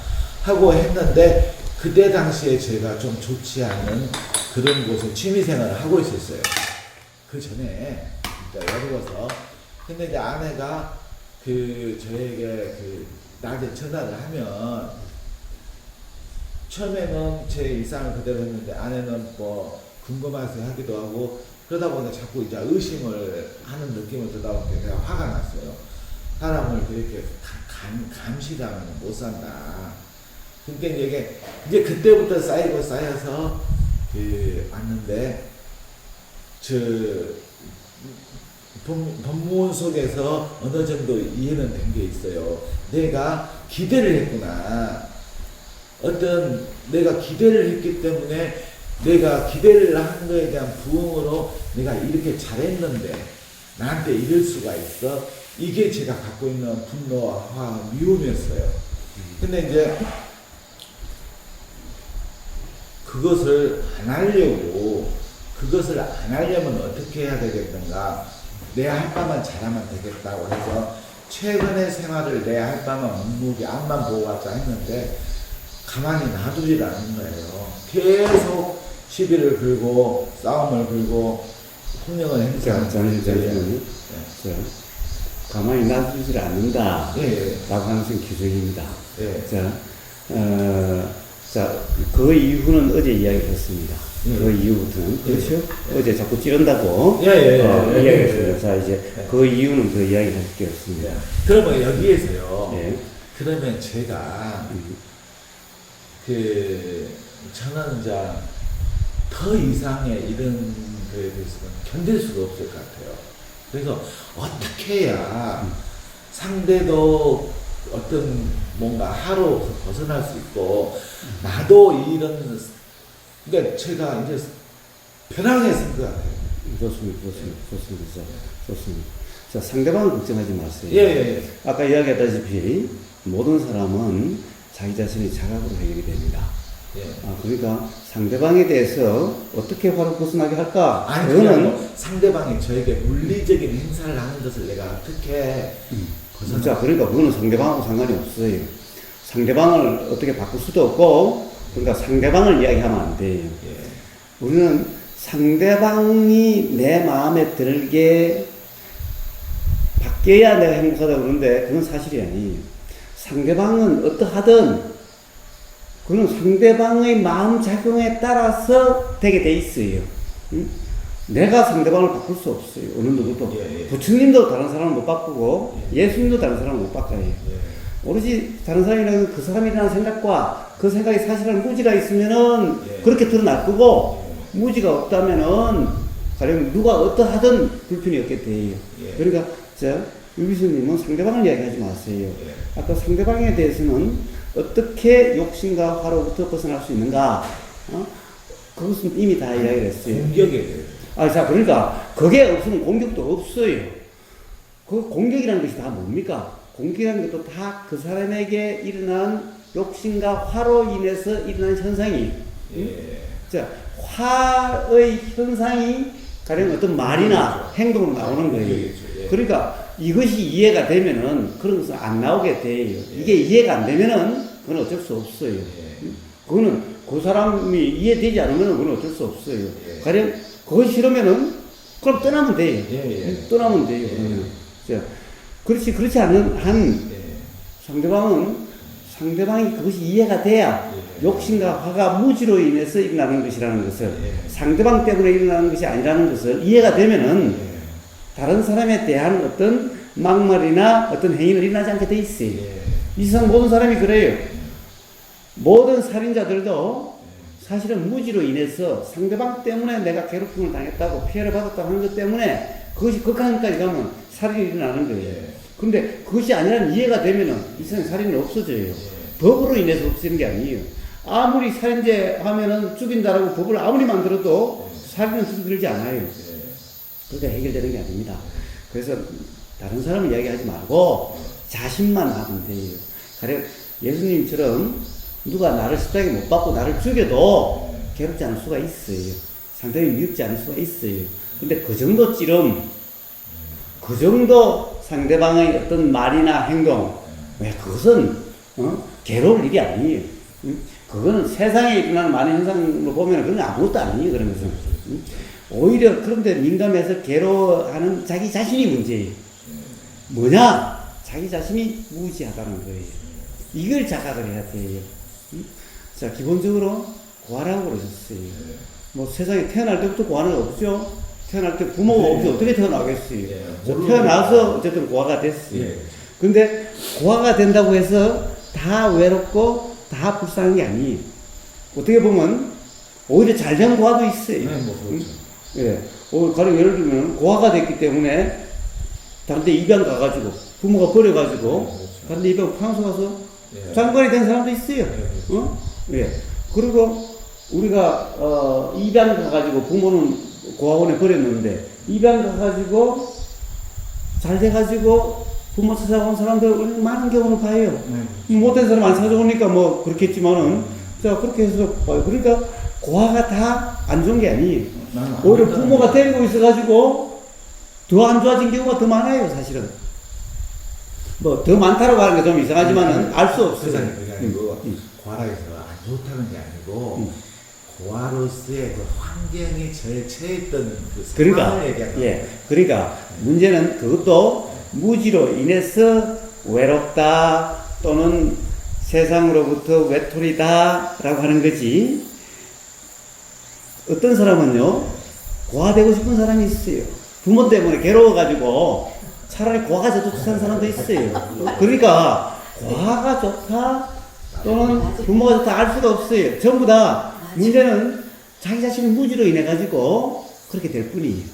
하고 했는데 그때 당시에 제가 좀 좋지 않은 그런 곳에 취미생활을 하고 있었어요. 그 전에 진짜 어려워서. 근데 이제 아내가 저에게 낮에 전화를 하면 처음에는 제 일상을 그대로 했는데 아내는 뭐 궁금해서 하기도 하고 그러다 보니 자꾸 이제 의심을 하는 느낌을 듣다 보니까 내가 화가 났어요. 사람을 그렇게 감시당하면 못 산다. 그러니까 이제 그때부터 쌓여서 왔는데 본문 속에서 어느 정도 이해는 된 게 있어요. 내가 기대를 했구나. 내가 기대를 했기 때문에 내가 기대를 한 거에 대한 부응으로 내가 이렇게 잘했는데 나한테 이럴 수가 있어. 이게 제가 갖고 있는 분노와 화, 미움이었어요. 근데 이제 그것을 안 하려면 어떻게 해야 되겠는가? 내 할 바만 잘하면 되겠다고 해서 최근의 생활을 내 할 바만 묵묵히 앞만 보고 왔다 했는데 가만히 놔두질 않는 거예요. 계속 시비를 걸고 싸움을 걸고 폭력을 행사하는 저는 가만히 놔두질 않는다. 라고 하는 것은 기적입니다. 그 이유는 어제 이야기했습니다. 그 이유부터는 그렇죠? 어제 자꾸 찌른다고 이야기했습니다. 자 이제 그 이유는 그 이야기를 할 게 없습니다. 그러면 여기에서요. 그러면 제가 저는 이제 더 이상의 이런 거에 대해서는 견딜 수가 없을 것 같아요. 그래서 어떻게 해야 상대도 어떤 뭔가 하루 벗어날 수 있고 나도 그러니까 제가 이제 편하게 쓴 것 같아요. 좋습니다. 자, 상대방을 걱정하지 마세요. 아까 이야기했다시피 모든 사람은 자기 자신의 자각으로 해결이 됩니다. 그러니까 상대방에 대해서 어떻게 화를 벗어나게 할까? 그거는 상대방이 저에게 물리적인 행사를 하는 것을 내가 어떻게 자, 그러니까 그거는 상대방하고 상관이 없어요. 상대방을 어떻게 바꿀 수도 없고, 그러니까 상대방을 이야기하면 안 돼요. 우리는 상대방이 내 마음에 들게 바뀌어야 내가 행복하다고 그러는데 그건 사실이 아니에요. 상대방은 어떠하든 그건 상대방의 마음 작용에 따라서 되게 돼 있어요. 내가 상대방을 바꿀 수 없어요. 어느 누구도. 부처님도 다른 사람을 못 바꾸고 예수님도 다른 사람을 못 바꿔요. 오로지 다른 사람이라는 그 사람이라는 생각과 그 생각이 사실은 무지가 있으면은 그렇게 드러날 거고 무지가 없다면은 가령 누가 어떠하든 불편이 없게 돼요. 예. 그러니까 유비수님은 상대방을 이야기하지 마세요. 예. 아까 상대방에 대해서는 어떻게 욕심과 화로부터 벗어날 수 있는가? 그것은 이미 다 이야기를 했어요. 공격에 대해서. 자, 그러니까 그게 없으면 공격도 없어요. 그 공격이라는 것이 다 뭡니까? 공격이라는 것도 다 그 사람에게 일어난 욕심과 화로 인해서 일어난 현상이. 예. 자, 화의 현상이 가령 어떤 말이나 행동으로 나오는 거예요. 예. 그러니까 이것이 이해가 되면은 그런 것은 안 나오게 돼요. 이게 이해가 안 되면은 그건 어쩔 수 없어요. 그거는 그 사람이 이해되지 않으면 그건 어쩔 수 없어요. 예. 가령 그것이 싫으면은 그럼 떠나면 돼요. 예. 떠나면 돼요. 자, 그렇지 않은 한 상대방이 그것이 이해가 돼야 욕심과 화가 무지로 인해서 일어나는 것이라는 것을 상대방 때문에 일어나는 것이 아니라는 것을 이해가 되면은 다른 사람에 대한 어떤 막말이나 어떤 행위는 일어나지 않게 돼 있어요. 이 세상 모든 사람이 그래요. 모든 살인자들도 사실은 무지로 인해서 상대방 때문에 내가 괴롭힘을 당했다고 피해를 받았다고 하는 것 때문에 그것이 극한까지 가면 살인이 일어나는 거예요. 근데 그것이 아니라는 이해가 되면은 이 세상에 살인은 없어져요. 법으로 인해서 없어지는 게 아니에요. 아무리 살인죄 하면은 죽인다라고 법을 아무리 만들어도 살인은 죽이지 않아요. 그러니까 해결되는 게 아닙니다. 그래서 다른 사람 이야기하지 말고 자신만 하면 돼요. 가령 예수님처럼 누가 나를 십자가에 못 박고 나를 죽여도 괴롭지 않을 수가 있어요. 상당히 미흡지 않을 수가 있어요. 근데 그 정도 찌름, 그 정도 상대방의 어떤 말이나 행동, 왜 그것은 괴로울 일이 아니에요. 그거는 세상에 일어나는 많은 현상으로 보면 그건 아무것도 아니에요. 그런 것은. 오히려 그런데 민감해서 괴로워하는 자기 자신이 문제예요. 뭐냐? 자기 자신이 무지하다는 거예요. 이걸 자각을 해야 돼요. 자, 기본적으로 고아라고 그러셨어요. 뭐 세상에 태어날 때부터 고아는 없죠. 태어날 때 부모가 없이 어떻게 태어나겠어요. 태어나서 어쨌든 고아가 됐어요. 근데 고아가 된다고 해서 다 외롭고 다 불쌍한 게 아니에요. 어떻게 보면 오히려 잘된 고아도 있어요. 예. 가령 예를 들면 고아가 됐기 때문에 다른 데 입양 가가지고 부모가 버려가지고 다른 데 입양 프랑스 가서 장관이 된 사람도 있어요. 예. 그리고 우리가 입양 가가지고 부모는 고아원에 버렸는데 입양 가가지고 잘 돼가지고 부모 찾아온 사람들 많은 경우를 봐요. 못된 사람 안 찾아오니까 뭐 그렇겠지만은 자 그렇게 해서 봐요. 그러니까 고아가 다 안 좋은 게 아니에요. 오히려 부모가 데리고 있어가지고 더 안 좋아진 경우가 더 많아요. 사실은 뭐 더 많다라고 하는 게 좀 이상하지만은 알 수 없어요. 그게 아니고 고아라에서 안 좋다는 게 아니고 고아로서의 그 환경에 처했던 그 그러니까 그러니까 문제는 그것도 무지로 인해서 외롭다 또는 세상으로부터 외톨이다라고 하는 거지. 어떤 사람은요 고아되고 싶은 사람이 있어요. 부모 때문에 괴로워가지고 차라리 고아가 더 좋다는 사람도 있어요. 그러니까 고아가 좋다 또는 부모가 좋다 알 수가 없어요. 전부 다 문제는 자기 자신의 무지로 인해 가지고 그렇게 될 뿐이에요.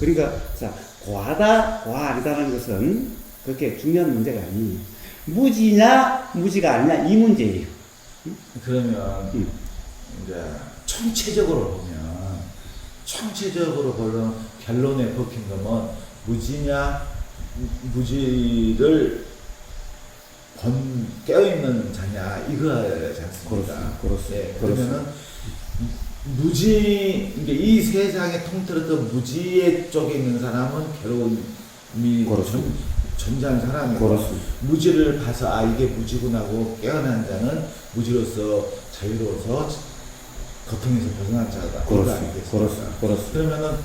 그러니까 자 고아다 고아 아니다라는 것은 그렇게 중요한 문제가 아니에요. 무지냐 무지가 아니냐 이 문제예요. 그러면 이제 총체적으로 보면 결론에 벗긴 거면 무지냐 무지를 깨어있는 자냐 이거지 않습니까? 그러면은 무지 이 세상에 통틀었던 무지의 쪽에 있는 사람은 괴로움이 존재하는 사람이고 무지를 봐서 이게 무지구나 하고 깨어난 자는 무지로서 자유로워서 고통에서 벗어난 자다. 그렇습니다. 그러면은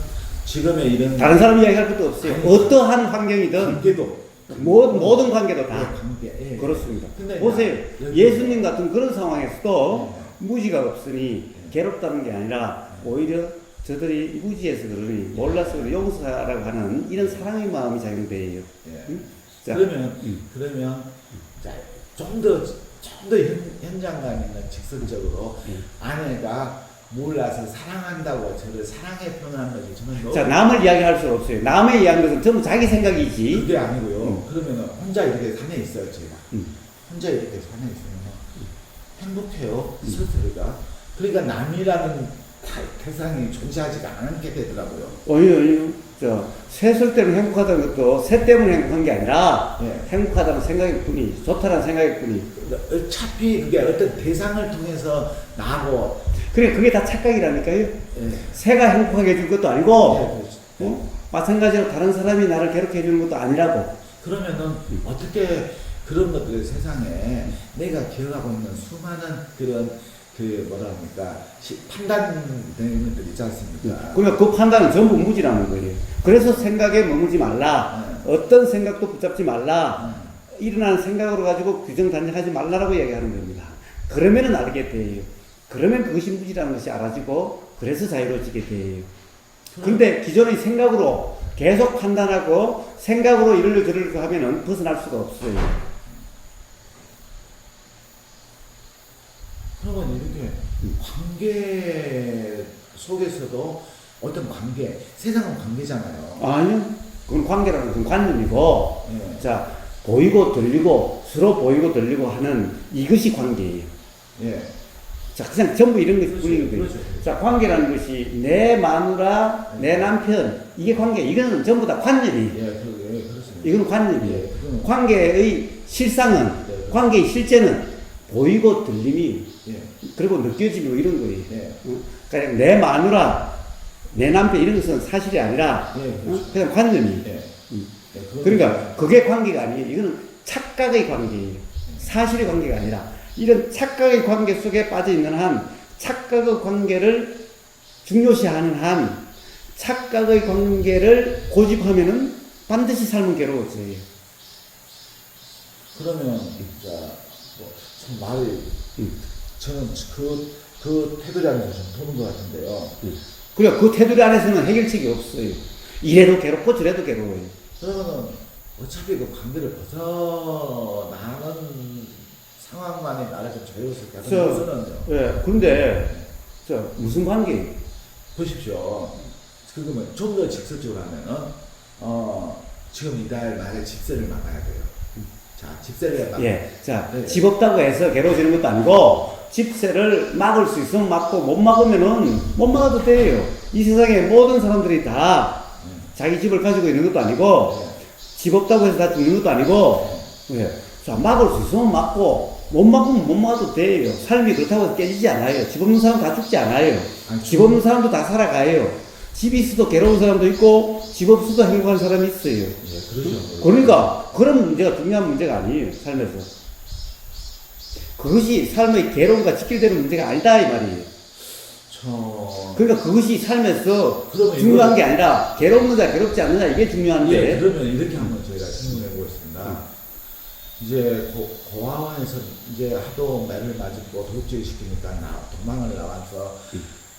지금의 이런 다른 사람 이야기할 것도 없어요. 어떠한 환경이든 관계도 모든 관계도 다 관계. 그렇습니다. 근데 보세요. 예수님 같은 그런 상황에서도 무지가 없으니 괴롭다는 게 아니라 오히려 저들이 무지해서 그러니 몰라서 용서하라고 하는 이런 사랑의 마음이 작용돼요. 자, 그러면 좀 더 현장감 있는 직설적으로 아내가 몰라서 사랑한다고 저를 사랑해 표현한 거지. 저는 너무 자, 남을 이야기할 수 없어요. 남의 이야기하는 것은 전부 자기 생각이지. 그게 아니고요. 그러면은 혼자 이렇게 산에 있어요, 제가. 음. 혼자 이렇게 산에 있으면 행복해요, 스스로가. 그러니까 남이라는 대상이 존재하지가 않게 되더라고요. 아니요. 새 쓸 때는 행복하다는 것도 새 때문에 행복한 게 아니라 예. 행복하다는 생각일 뿐이, 좋다는 생각일 뿐이. 어차피 그게 어떤 대상을 통해서 나고, 그래, 그게 다 착각이라니까요. 예. 새가 행복하게 해줄 것도 아니고, 예, 그렇죠. 마찬가지로 다른 사람이 나를 괴롭게 해주는 것도 아니라고. 그러면은 어떻게 그런 것들 세상에 내가 기억하고 있는 수많은 그런 그 뭐라 합니까 판단되는 것들 있지 않습니까? 그러면 그 판단은 전부 무지라는 거예요. 그래서 생각에 머물지 말라. 어떤 생각도 붙잡지 말라. 일어나는 생각으로 가지고 규정 단정하지 말라라고 얘기하는 겁니다. 그러면은 알게 돼요. 그러면 그것이 무지라는 것이 알아지고 그래서 자유로워지게 돼요. 근데 기존의 생각으로 계속 판단하고 생각으로 이럴려 저럴려 하면은 벗어날 수가 없어요. 그러면 이렇게 관계 속에서도 어떤 관계, 세상은 관계잖아요. 아니요. 그건 관계라는 것은 관념이고, 예. 자, 보이고 들리고, 서로 보이고 들리고 하는 이것이 관계예요. 예. 자, 그냥 전부 이런 것이 그렇죠, 뿐인 거예요. 그렇죠. 자, 관계라는 것이 내 마누라, 내 남편, 이게 관계. 이거는 전부 다 관념이에요. 예, 그렇습니다. 이건 관념이에요. 예, 그건- 관계의 실상은, 네. 관계의 실제는 보이고 들림이, 예. 그리고 느껴지고 이런 거예요. 예. 그러니까 내 마누라, 내 남편 이런 것은 사실이 아니라, 예, 그렇죠. 그냥 관념이에요. 예. 예, 그건- 그러니까 그게 관계가 아니에요. 이거는 착각의 관계예요. 사실의 관계가 아니라 이런 착각의 관계 속에 빠져 있는 한, 착각의 관계를 중요시하는 한, 착각의 관계를 고집하면은 반드시 삶은 괴로워져요. 그러면 참 말이 저는 그 테두리 안에서 좀 도는 것 같은데요. 그래, 그 테두리 안에서는 해결책이 없어요. 이래도 괴롭고 저래도 괴로워요. 그러면은 어차피 그 관계를 벗어나는 상황만이 나를 좀 자유롭게 하는 것은요. 예, 그런데 무슨 관계예요? 보십시오. 그러면 좀 더 직설적으로 하면은 지금 이달 말에 집세를 막아야 돼요. 자, 집세를 막. 예, 자, 네. 집 없다고 해서 괴로워지는 것도 아니고, 집세를 막을 수 있으면 막고, 못 막으면은 못 막아도 돼요. 이 세상에 모든 사람들이 다 자기 집을 가지고 있는 것도 아니고, 집 없다고 해서 다 죽는 것도 아니고, 예. 자, 막을 수 있으면 막고, 못 막으면 못 막아도 돼요. 삶이 그렇다고 해서 깨지지 않아요. 집 없는 사람 다 죽지 않아요. 아니, 집 없는 사람도 다 살아가요. 집이 있어도 괴로운 사람도 있고, 집 없어도 행복한 사람이 있어요. 예, 그렇죠. 그러니까 그런 문제가 중요한 문제가 아니에요, 삶에서. 그것이 삶의 괴로움과 직결되는 문제가 아니다 이 말이에요. 그러니까 그것이 삶에서 그러면 중요한 게 아니라 괴롭느냐 괴롭지 않느냐 이게 중요한데. 예, 그러면 이렇게 한번 저희가 질문해 보겠습니다. 이제 고아원에서 이제 하도 매를 맞고 도둑질 시키니까 도망을 나와서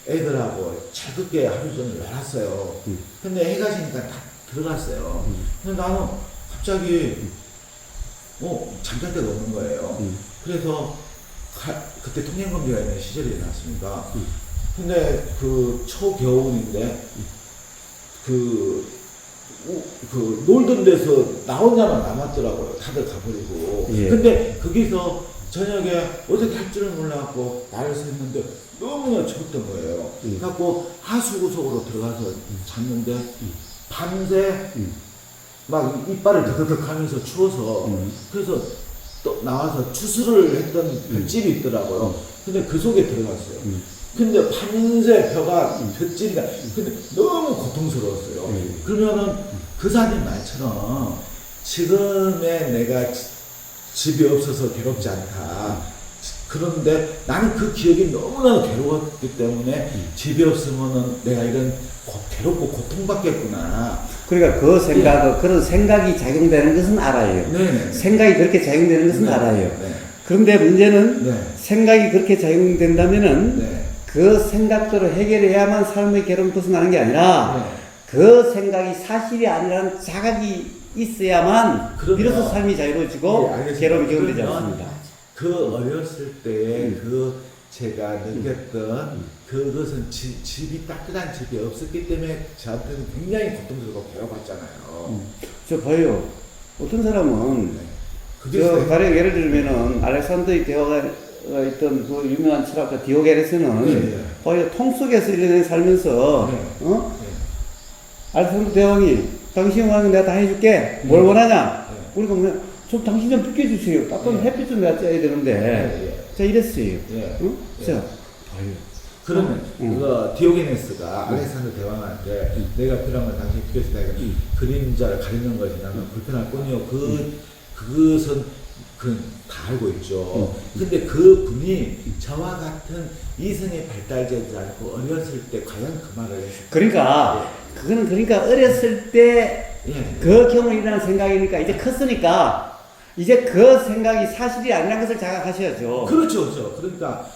애들하고 즐겁게 하루 종일 놀았어요. 근데 해가 지니까 다 들어갔어요. 근데 나는 갑자기 잠잘 데가 없는 거예요. 그래서 그때 통행검지가 있는 시절이 나왔습니다. 근데 그 초겨울인데 그 놀던 데서 나 혼자만 남았더라고요. 다들 가버리고. 예. 근데 거기서 저녁에 어떻게 할 줄을 몰라갖고 날을 샜는데 너무나 추웠던 거예요. 그래갖고 하수구석으로 들어가서 잤는데 밤새 막 이빨을 드득득 하면서 추워서 그래서 또 나와서 추수를 했던 볏집이 있더라고요. 근데 그 속에 들어갔어요. 근데 밤새 벼가 볏집이가 근데 너무 고통스러웠어요. 그러면은 그 사님 말처럼 지금의 내가 집이 없어서 괴롭지 않다. 그런데 나는 그 기억이 너무나 괴로웠기 때문에 집이 없으면은 내가 이런 괴롭고 고통받겠구나. 그러니까 그 생각, 그런 생각이 작용되는 것은 알아요. 네네. 생각이 그렇게 작용되는 것은 네. 알아요. 네. 그런데 문제는 네. 생각이 그렇게 작용된다면은 네. 그 생각대로 해결해야만 삶의 괴로움을 벗어나는 게 아니라 네. 그 생각이 사실이 아니라는 자각이 있어야만 그러면- 비로소 삶이 자유로워지고 네, 알겠습니다. 괴로움이 해결되지 그러면 않습니다. 그 어렸을 때의 그 제가 느꼈던 그것은 집이 따뜻한 집이 없었기 때문에 저한테는 굉장히 고통스럽고 배워봤잖아요. 저 봐요. 어떤 사람은 그게 저 있어요. 가령 예를 들면은 알렉산더의 대화가 있던 그 유명한 철학가 디오게네스는 예. 거의 통 속에서 1년에 살면서 예. 어? 예. 알렉산더 대왕이 당신 원하는 거 내가 다 해줄게. 뭘 원하냐? 예. 우리가 뭐냐? 좀 당신 좀 비켜주세요. 따뜻한 예. 햇빛 좀 내가 쬐야 되는데. 예. 자 이랬어요. 예. 응? 예. 자 봐요. 그러면 응. 그 디오게네스가 알렉산더 대왕한테 내가 필요한 건 당신이 필요해서 내가 그림자를 가리는 것이 나는 불편할 뿐이요. 그것은 다 알고 있죠. 근데 그 분이 저와 같은 이성에 발달되지 않고 어렸을 때 과연 그 말을 했을까? 그러니까 그거는 그러니까 어렸을 때 예. 그 경험이라는 생각이니까 이제 컸으니까 이제 그 생각이 사실이 아니라는 것을 자각하셔야죠. 그렇죠, 그렇죠. 그러니까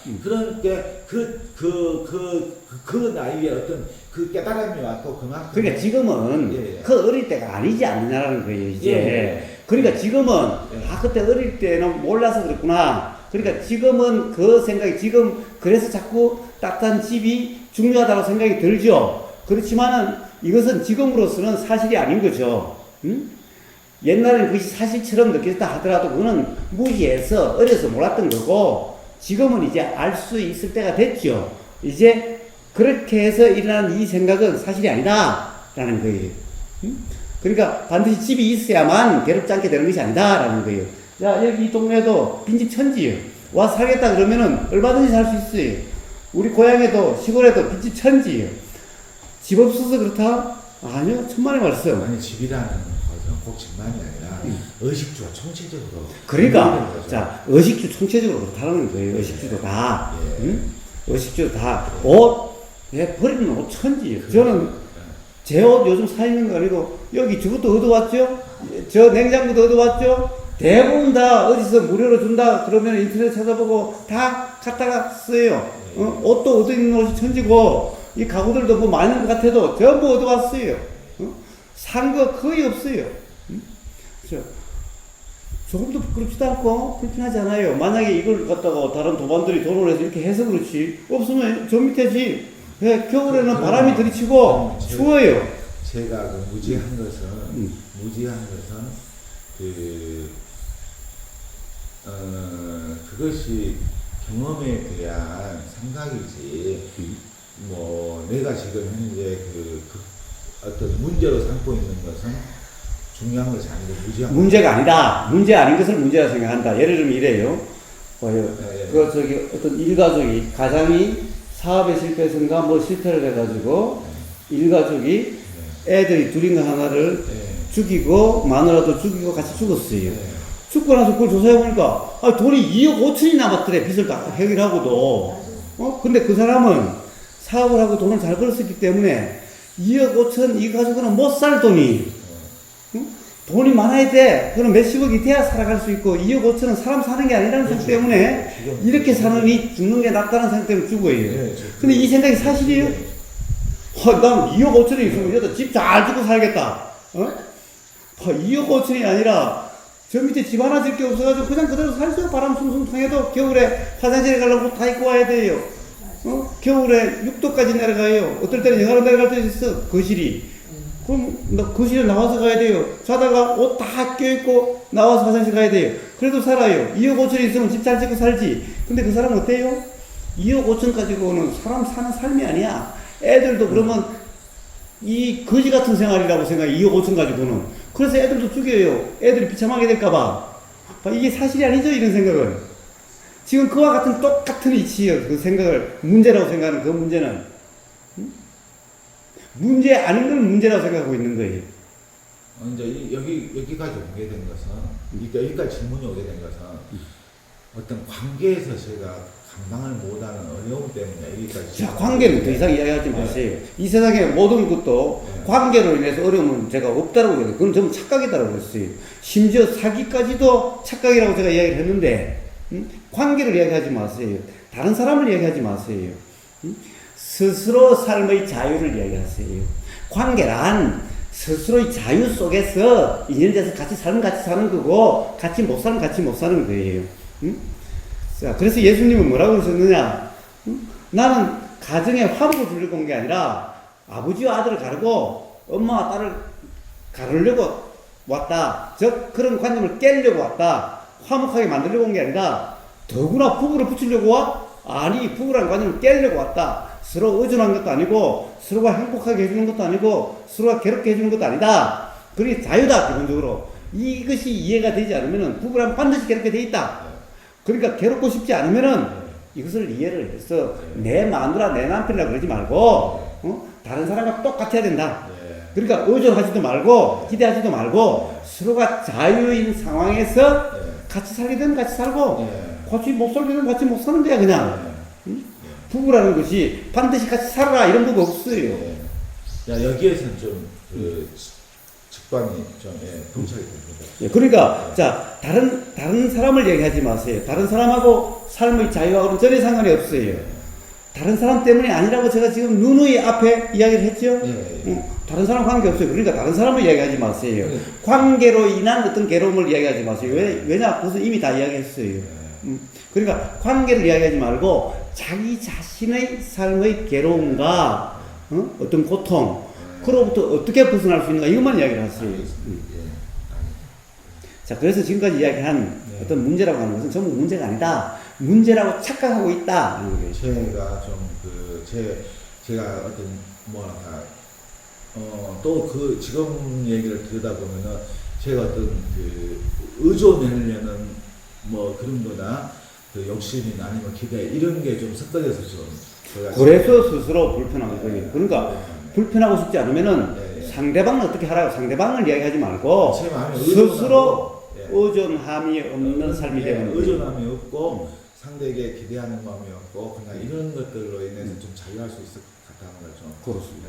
그 나이에 어떤 그 깨달음이 왔고 그만큼. 그러니까 지금은 예, 예. 그 어릴 때가 아니지 않느냐라는 거예요 이제. 예. 그러니까 지금은 예. 그때 어릴 때는 몰라서 그랬구나. 그러니까 지금은 그 생각이 지금 그래서 자꾸 따뜻한 집이 중요하다고 생각이 들죠. 그렇지만은 이것은 지금으로서는 사실이 아닌 거죠. 응? 옛날에는 그것이 사실처럼 느껴졌다 하더라도 그거는 무지해서 어려서 몰랐던 거고 지금은 이제 알 수 있을 때가 됐죠. 이제 그렇게 해서 일어나는 이 생각은 사실이 아니다라는 거예요. 응? 그러니까 반드시 집이 있어야만 괴롭지 않게 되는 것이 아니다라는 거예요. 자, 여기 이 동네에도 빈집 천지예요. 와 살겠다 그러면은 얼마든지 살 수 있어요. 우리 고향에도 시골에도 빈집 천지예요. 집 없어서 그렇다? 아니요, 천만의 말씀. 아니 집이라는 것은 꼭 집만이 아니라 의식주가 총체적으로. 그러니까 거죠. 자 의식주 총체적으로 그렇다는 거예요. 의식주도 다, 예. 응? 의식주도 다 옷, 예, 버리는 옷 천지예요. 저는 제 옷 요즘 사 입는 거 아니고 여기 저것도 얻어왔죠. 저 냉장고도 얻어왔죠. 대부분 다 어디서 무료로 준다 그러면 인터넷 찾아보고 다 갖다가 써요. 옷도 얻어 입는 옷이 천지고 이 가구들도 뭐 많은 것 같아도 전부 얻어왔어요. 산 거 거의 없어요. 조금도 부끄럽지도 않고 불편하지 않아요. 만약에 이걸 갖다가 다른 도반들이 돈을 내서 이렇게 해서 그렇지 없으면 저 밑에지. 예, 겨울에는 바람이 들이치고 추워요. 제가 그 무지한 것은 그것이 경험에 대한 생각이지. 뭐 내가 지금 현재 어떤 문제로 삼고 있는 것은 중요한 것이 아니고 무지한 문제가 아니다. 문제 아닌 것을 문제라 생각한다. 예를 들면 이래요. 예. 그 저기 어떤 일가족이 가장이 사업에 실패해서인가 뭐 실패를 해가지고 일가족이 애들이 둘인가 하나를 죽이고 마누라도 죽이고 같이 죽었어요. 죽고 나서 그걸 조사해보니까 돈이 2억 5천이 남았더래. 빚을 다 해결하고도. 근데 그 사람은 사업을 하고 돈을 잘 벌었기 때문에 2억 5천 이 가지고는 못 살 돈이. 돈이 많아야 돼. 그럼 몇십억이 돼야 살아갈 수 있고 2억 5천은 사람 사는 게 아니라는 생각 때문에 이렇게 사느니 죽는 게 낫다는 생각 때문에 죽어요. 근데 이 생각이 사실이에요? 난 2억 5천이 있으면 집 잘 짓고 살겠다. 2억 5천이 아니라 저 밑에 집 하나 짓게 없어가지고 그냥 그대로 살죠. 바람 숭숭 통해도 겨울에 화장실에 가려고 다 입고 와야 돼요. 겨울에 6도까지 내려가요. 어떨 때는 영하로 내려갈 때도 있어. 거실이. 그럼 거실에 나와서 가야 돼요. 자다가 옷 다 껴입고 나와서 화장실 가야 돼요. 그래도 살아요. 2억 5천이 있으면 집 잘 짓고 살지. 근데 그 사람은 어때요? 2억 5천 가지고는 사람 사는 삶이 아니야. 애들도 그러면 이 거지 같은 생활이라고 생각해. 2억 5천 가지고는. 그래서 애들도 죽여요. 애들이 비참하게 될까봐. 이게 사실이 아니죠, 이런 생각은. 지금 그와 같은 똑같은 이치예요. 그 생각을 문제라고 생각하는 그 문제는. 문제 아닌 걸 문제라고 생각하고 있는 거예요. 이제 여기까지 오게 된 것은, 여기까지 질문이 오게 된 것은, 어떤 관계에서 제가 감당을 못하는 어려움 때문에 여기까지. 자, 관계는 더 이상 이야기하지 마세요. 이 세상에 모든 것도 관계로 인해서 어려움은 제가 없다라고 그래요. 그건 전부 착각이다라고 그랬어요. 심지어 사기까지도 착각이라고 제가 이야기를 했는데, 관계를 이야기하지 마세요. 다른 사람을 이야기하지 마세요. 스스로 삶의 자유를 이야기하세요. 관계란 스스로의 자유 속에서 인연돼서 같이 살면 같이 사는 거고 같이 못 살면 같이 못 사는 거예요. 자, 그래서 예수님은 뭐라고 그러셨느냐? 나는 가정에 화목을 주려고 온 게 아니라 아버지와 아들을 가르고 엄마와 딸을 가르려고 왔다. 즉, 그런 관념을 깨려고 왔다. 화목하게 만들려고 온 게 아니라 더구나 부부를 붙이려고 와? 아니, 부부라는 관념을 깨려고 왔다. 서로 의존한 것도 아니고 서로가 행복하게 해주는 것도 아니고 서로가 괴롭게 해주는 것도 아니다. 그게 자유다, 기본적으로. 이것이 이해가 되지 않으면 부부란 반드시 괴롭게 돼 있다. 그러니까 괴롭고 싶지 않으면은 이것을 이해를 해서 내 마누라, 내 남편이라 그러지 말고 다른 사람과 똑같아야 된다. 그러니까 의존하지도 말고 기대하지도 말고 서로가 자유인 상황에서 같이 살리든 같이 살고 같이 못 살리든 같이 못 사는 거야, 그냥. 부부라는 것이 반드시 같이 살아라 이런 거 없어요. 야, 여기에서는 좀 직관이 좀 동착이 됩니다. 그러니까 자, 다른 사람을 얘기하지 마세요. 다른 사람하고 삶의 자유하고는 전혀 상관이 없어요. 다른 사람 때문이 아니라고 제가 지금 누누이 앞에 이야기를 했죠. 다른 사람 관계 없어요. 그러니까 다른 사람을 이야기하지 마세요. 관계로 인한 어떤 괴로움을 이야기하지 마세요. 왜냐? 그것은 이미 다 이야기했어요. 그러니까 관계를 이야기하지 말고 자기 자신의 삶의 괴로움과 어떤 고통, 그로부터 어떻게 벗어날 수 있는가 이것만 이야기를 하세요. 자, 그래서 지금까지 이야기한 어떤 문제라고 하는 것은 전부 문제가 아니다. 문제라고 착각하고 있다. 제가 좀 제가 어떤 뭐랄까 또 그 지금 얘기를 들여다 보면은 제가 어떤 그 의존하려는 뭐 그런 거나 그 욕심이나 아니면 기대 이런 게 좀 섞여져서 좀 그래서 스스로 불편한 거예요. 그러니까 불편하고 싶지 않으면은 상대방은 어떻게 하라고 상대방을 이야기하지 말고 스스로 의존함이 없는 삶이 되는 거예요. 의존함이 없고 상대에게 기대하는 마음이 없고 그냥 이런 것들로 인해서 좀 자유할 수 있을 것 같다는 걸 좀 그렇습니다.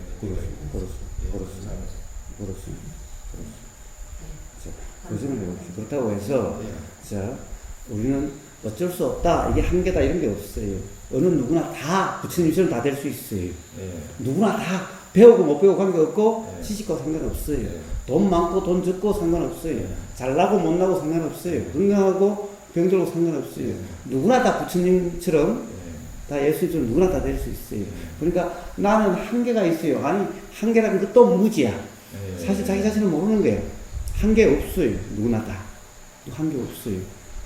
그 점을 해봅시다. 그렇다고 해서 자, 우리는 어쩔 수 없다. 이게 한계다 이런 게 없어요. 어느 누구나 다 부처님 처럼 다 될 수 있어요. 누구나 다 배우고 못 배우고 관계없고 지식과 상관없어요. 돈 많고 돈 적고 상관없어요. 잘나고 못나고 상관없어요. 건강하고 병들고 상관없어요. 누구나 다 부처님처럼 다 예수님처럼 누구나 다 될 수 있어요. 그러니까 나는 한계가 있어요. 아니, 한계라는 것도 무지야. 사실 자기 자신을 모르는 거예요. 한계 없어요. 누구나 다. 한계 없어요.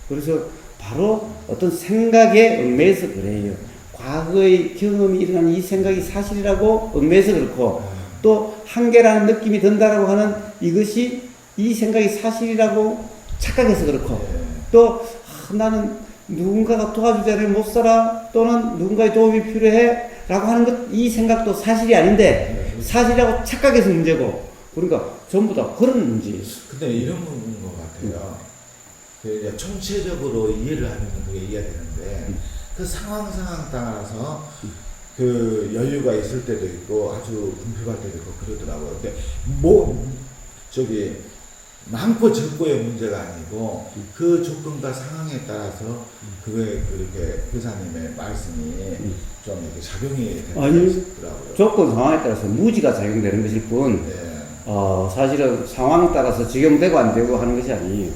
그래서 바로 어떤 생각에 얽매여서 그래요. 과거의 경험이 일어난 이 생각이 사실이라고 얽매여서 그렇고, 또 한계라는 느낌이 든다라고 하는 이것이 이 생각이 사실이라고 착각해서 그렇고, 또 나는 누군가가 도와주지 않으면 못 살아, 또는 누군가의 도움이 필요해 라고 하는 것, 이 생각도 사실이 아닌데 사실이라고 착각해서 문제고, 그러니까 전부 다 그런 문제예요. 근데 이런 부분인 것 같아요. 그 총체적으로 이해를 하면 그게 이해가 되는데 그 상황 따라서 그 여유가 있을 때도 있고 아주 궁핍할 때도 있고 그러더라고요. 근데 많고 적고의 문제가 아니고 그 조건과 상황에 따라서 그게 그렇게 교사님의 말씀이 좀 이렇게 작용이 되더라고요. 조건 상황에 따라서 무지가 작용되는 것일 뿐, 사실은 상황에 따라서 적용되고 안 되고 하는 것이 아니에요.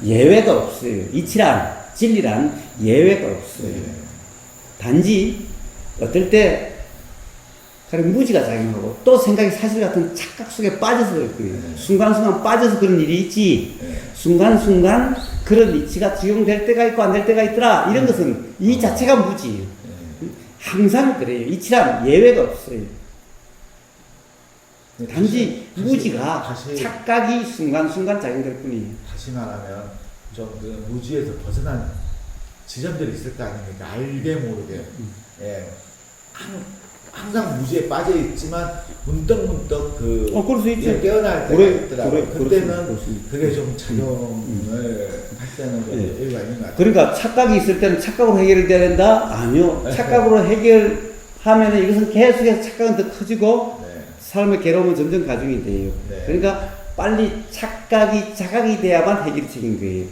예외가 없어요. 이치란, 진리란 예외가 없어요. 단지 어떨 때 무지가 작용하고 또 생각이 사실 같은 착각 속에 빠져서 그래요. 순간순간 빠져서 그런 일이 있지. 순간순간 그런 이치가 적용될 때가 있고 안 될 때가 있더라. 이런 것은 이 자체가 무지예요. 항상 그래요. 이치란 예외가 없어요. 단지 무지가 착각이 순간순간 작용될 뿐이에요. 다시 말하면 좀 그 무지에서 벗어난 지점들이 있을 거 아닙니까? 알게 모르게. 항상 무지에 빠져 있지만 문득 그럴 수 있죠. 깨어날 때가 있더라고요. 그때는 그게 좀 작용을 할 때는 좀 여유가 있는 것 같아요. 그러니까 착각이 있을 때는 착각으로 해결돼야 된다? 아니요. 착각으로 해결하면 이것은 계속해서 착각은 더 커지고 삶의 괴로움은 점점 가중이 돼요. 그러니까 빨리 자각이 돼야만 해결책인 거예요.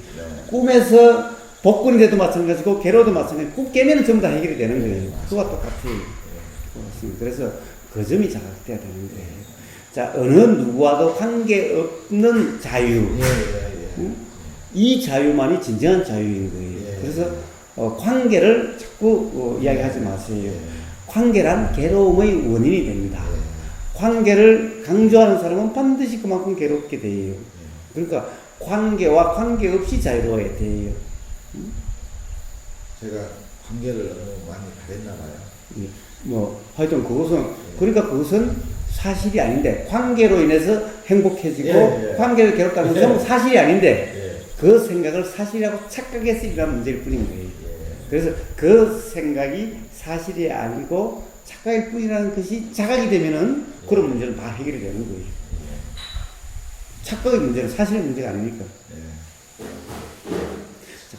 꿈에서 복근이 돼도 마찬가지고 괴로워도 마찬가지고 꿈 깨면 전부 다 해결이 되는 거예요. 그와 똑같아요. 그래서 그 점이 자각돼야 되는 거예요. 자, 어느 누구와도 관계없는 자유. 이 자유만이 진정한 자유인 거예요. 그래서 관계를 자꾸 이야기하지 마세요. 관계란 괴로움의 원인이 됩니다. 관계를 강조하는 사람은 반드시 그만큼 괴롭게 돼요. 그러니까 관계와 관계없이 자유로워야 돼요. 제가 관계를 너무 많이 바랬나 봐요. 뭐 하여튼 그러니까 그것은 사실이 아닌데 관계로 인해서 행복해지고 예, 예. 관계를 괴롭다는 것은 사실이 아닌데 예. 그 생각을 사실이라고 착각해서 일어난 문제일 뿐인 거예요. 예. 그래서 그 생각이 사실이 아니고 착각일 뿐이라는 것이 자각이 되면은 그런 문제는 다 해결이 되는 거예요. 착각의 문제는 사실의 문제가 아니니까. 예.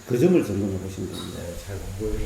그 점을 점검해 보시면 됩니다. 네, 잘 공부해.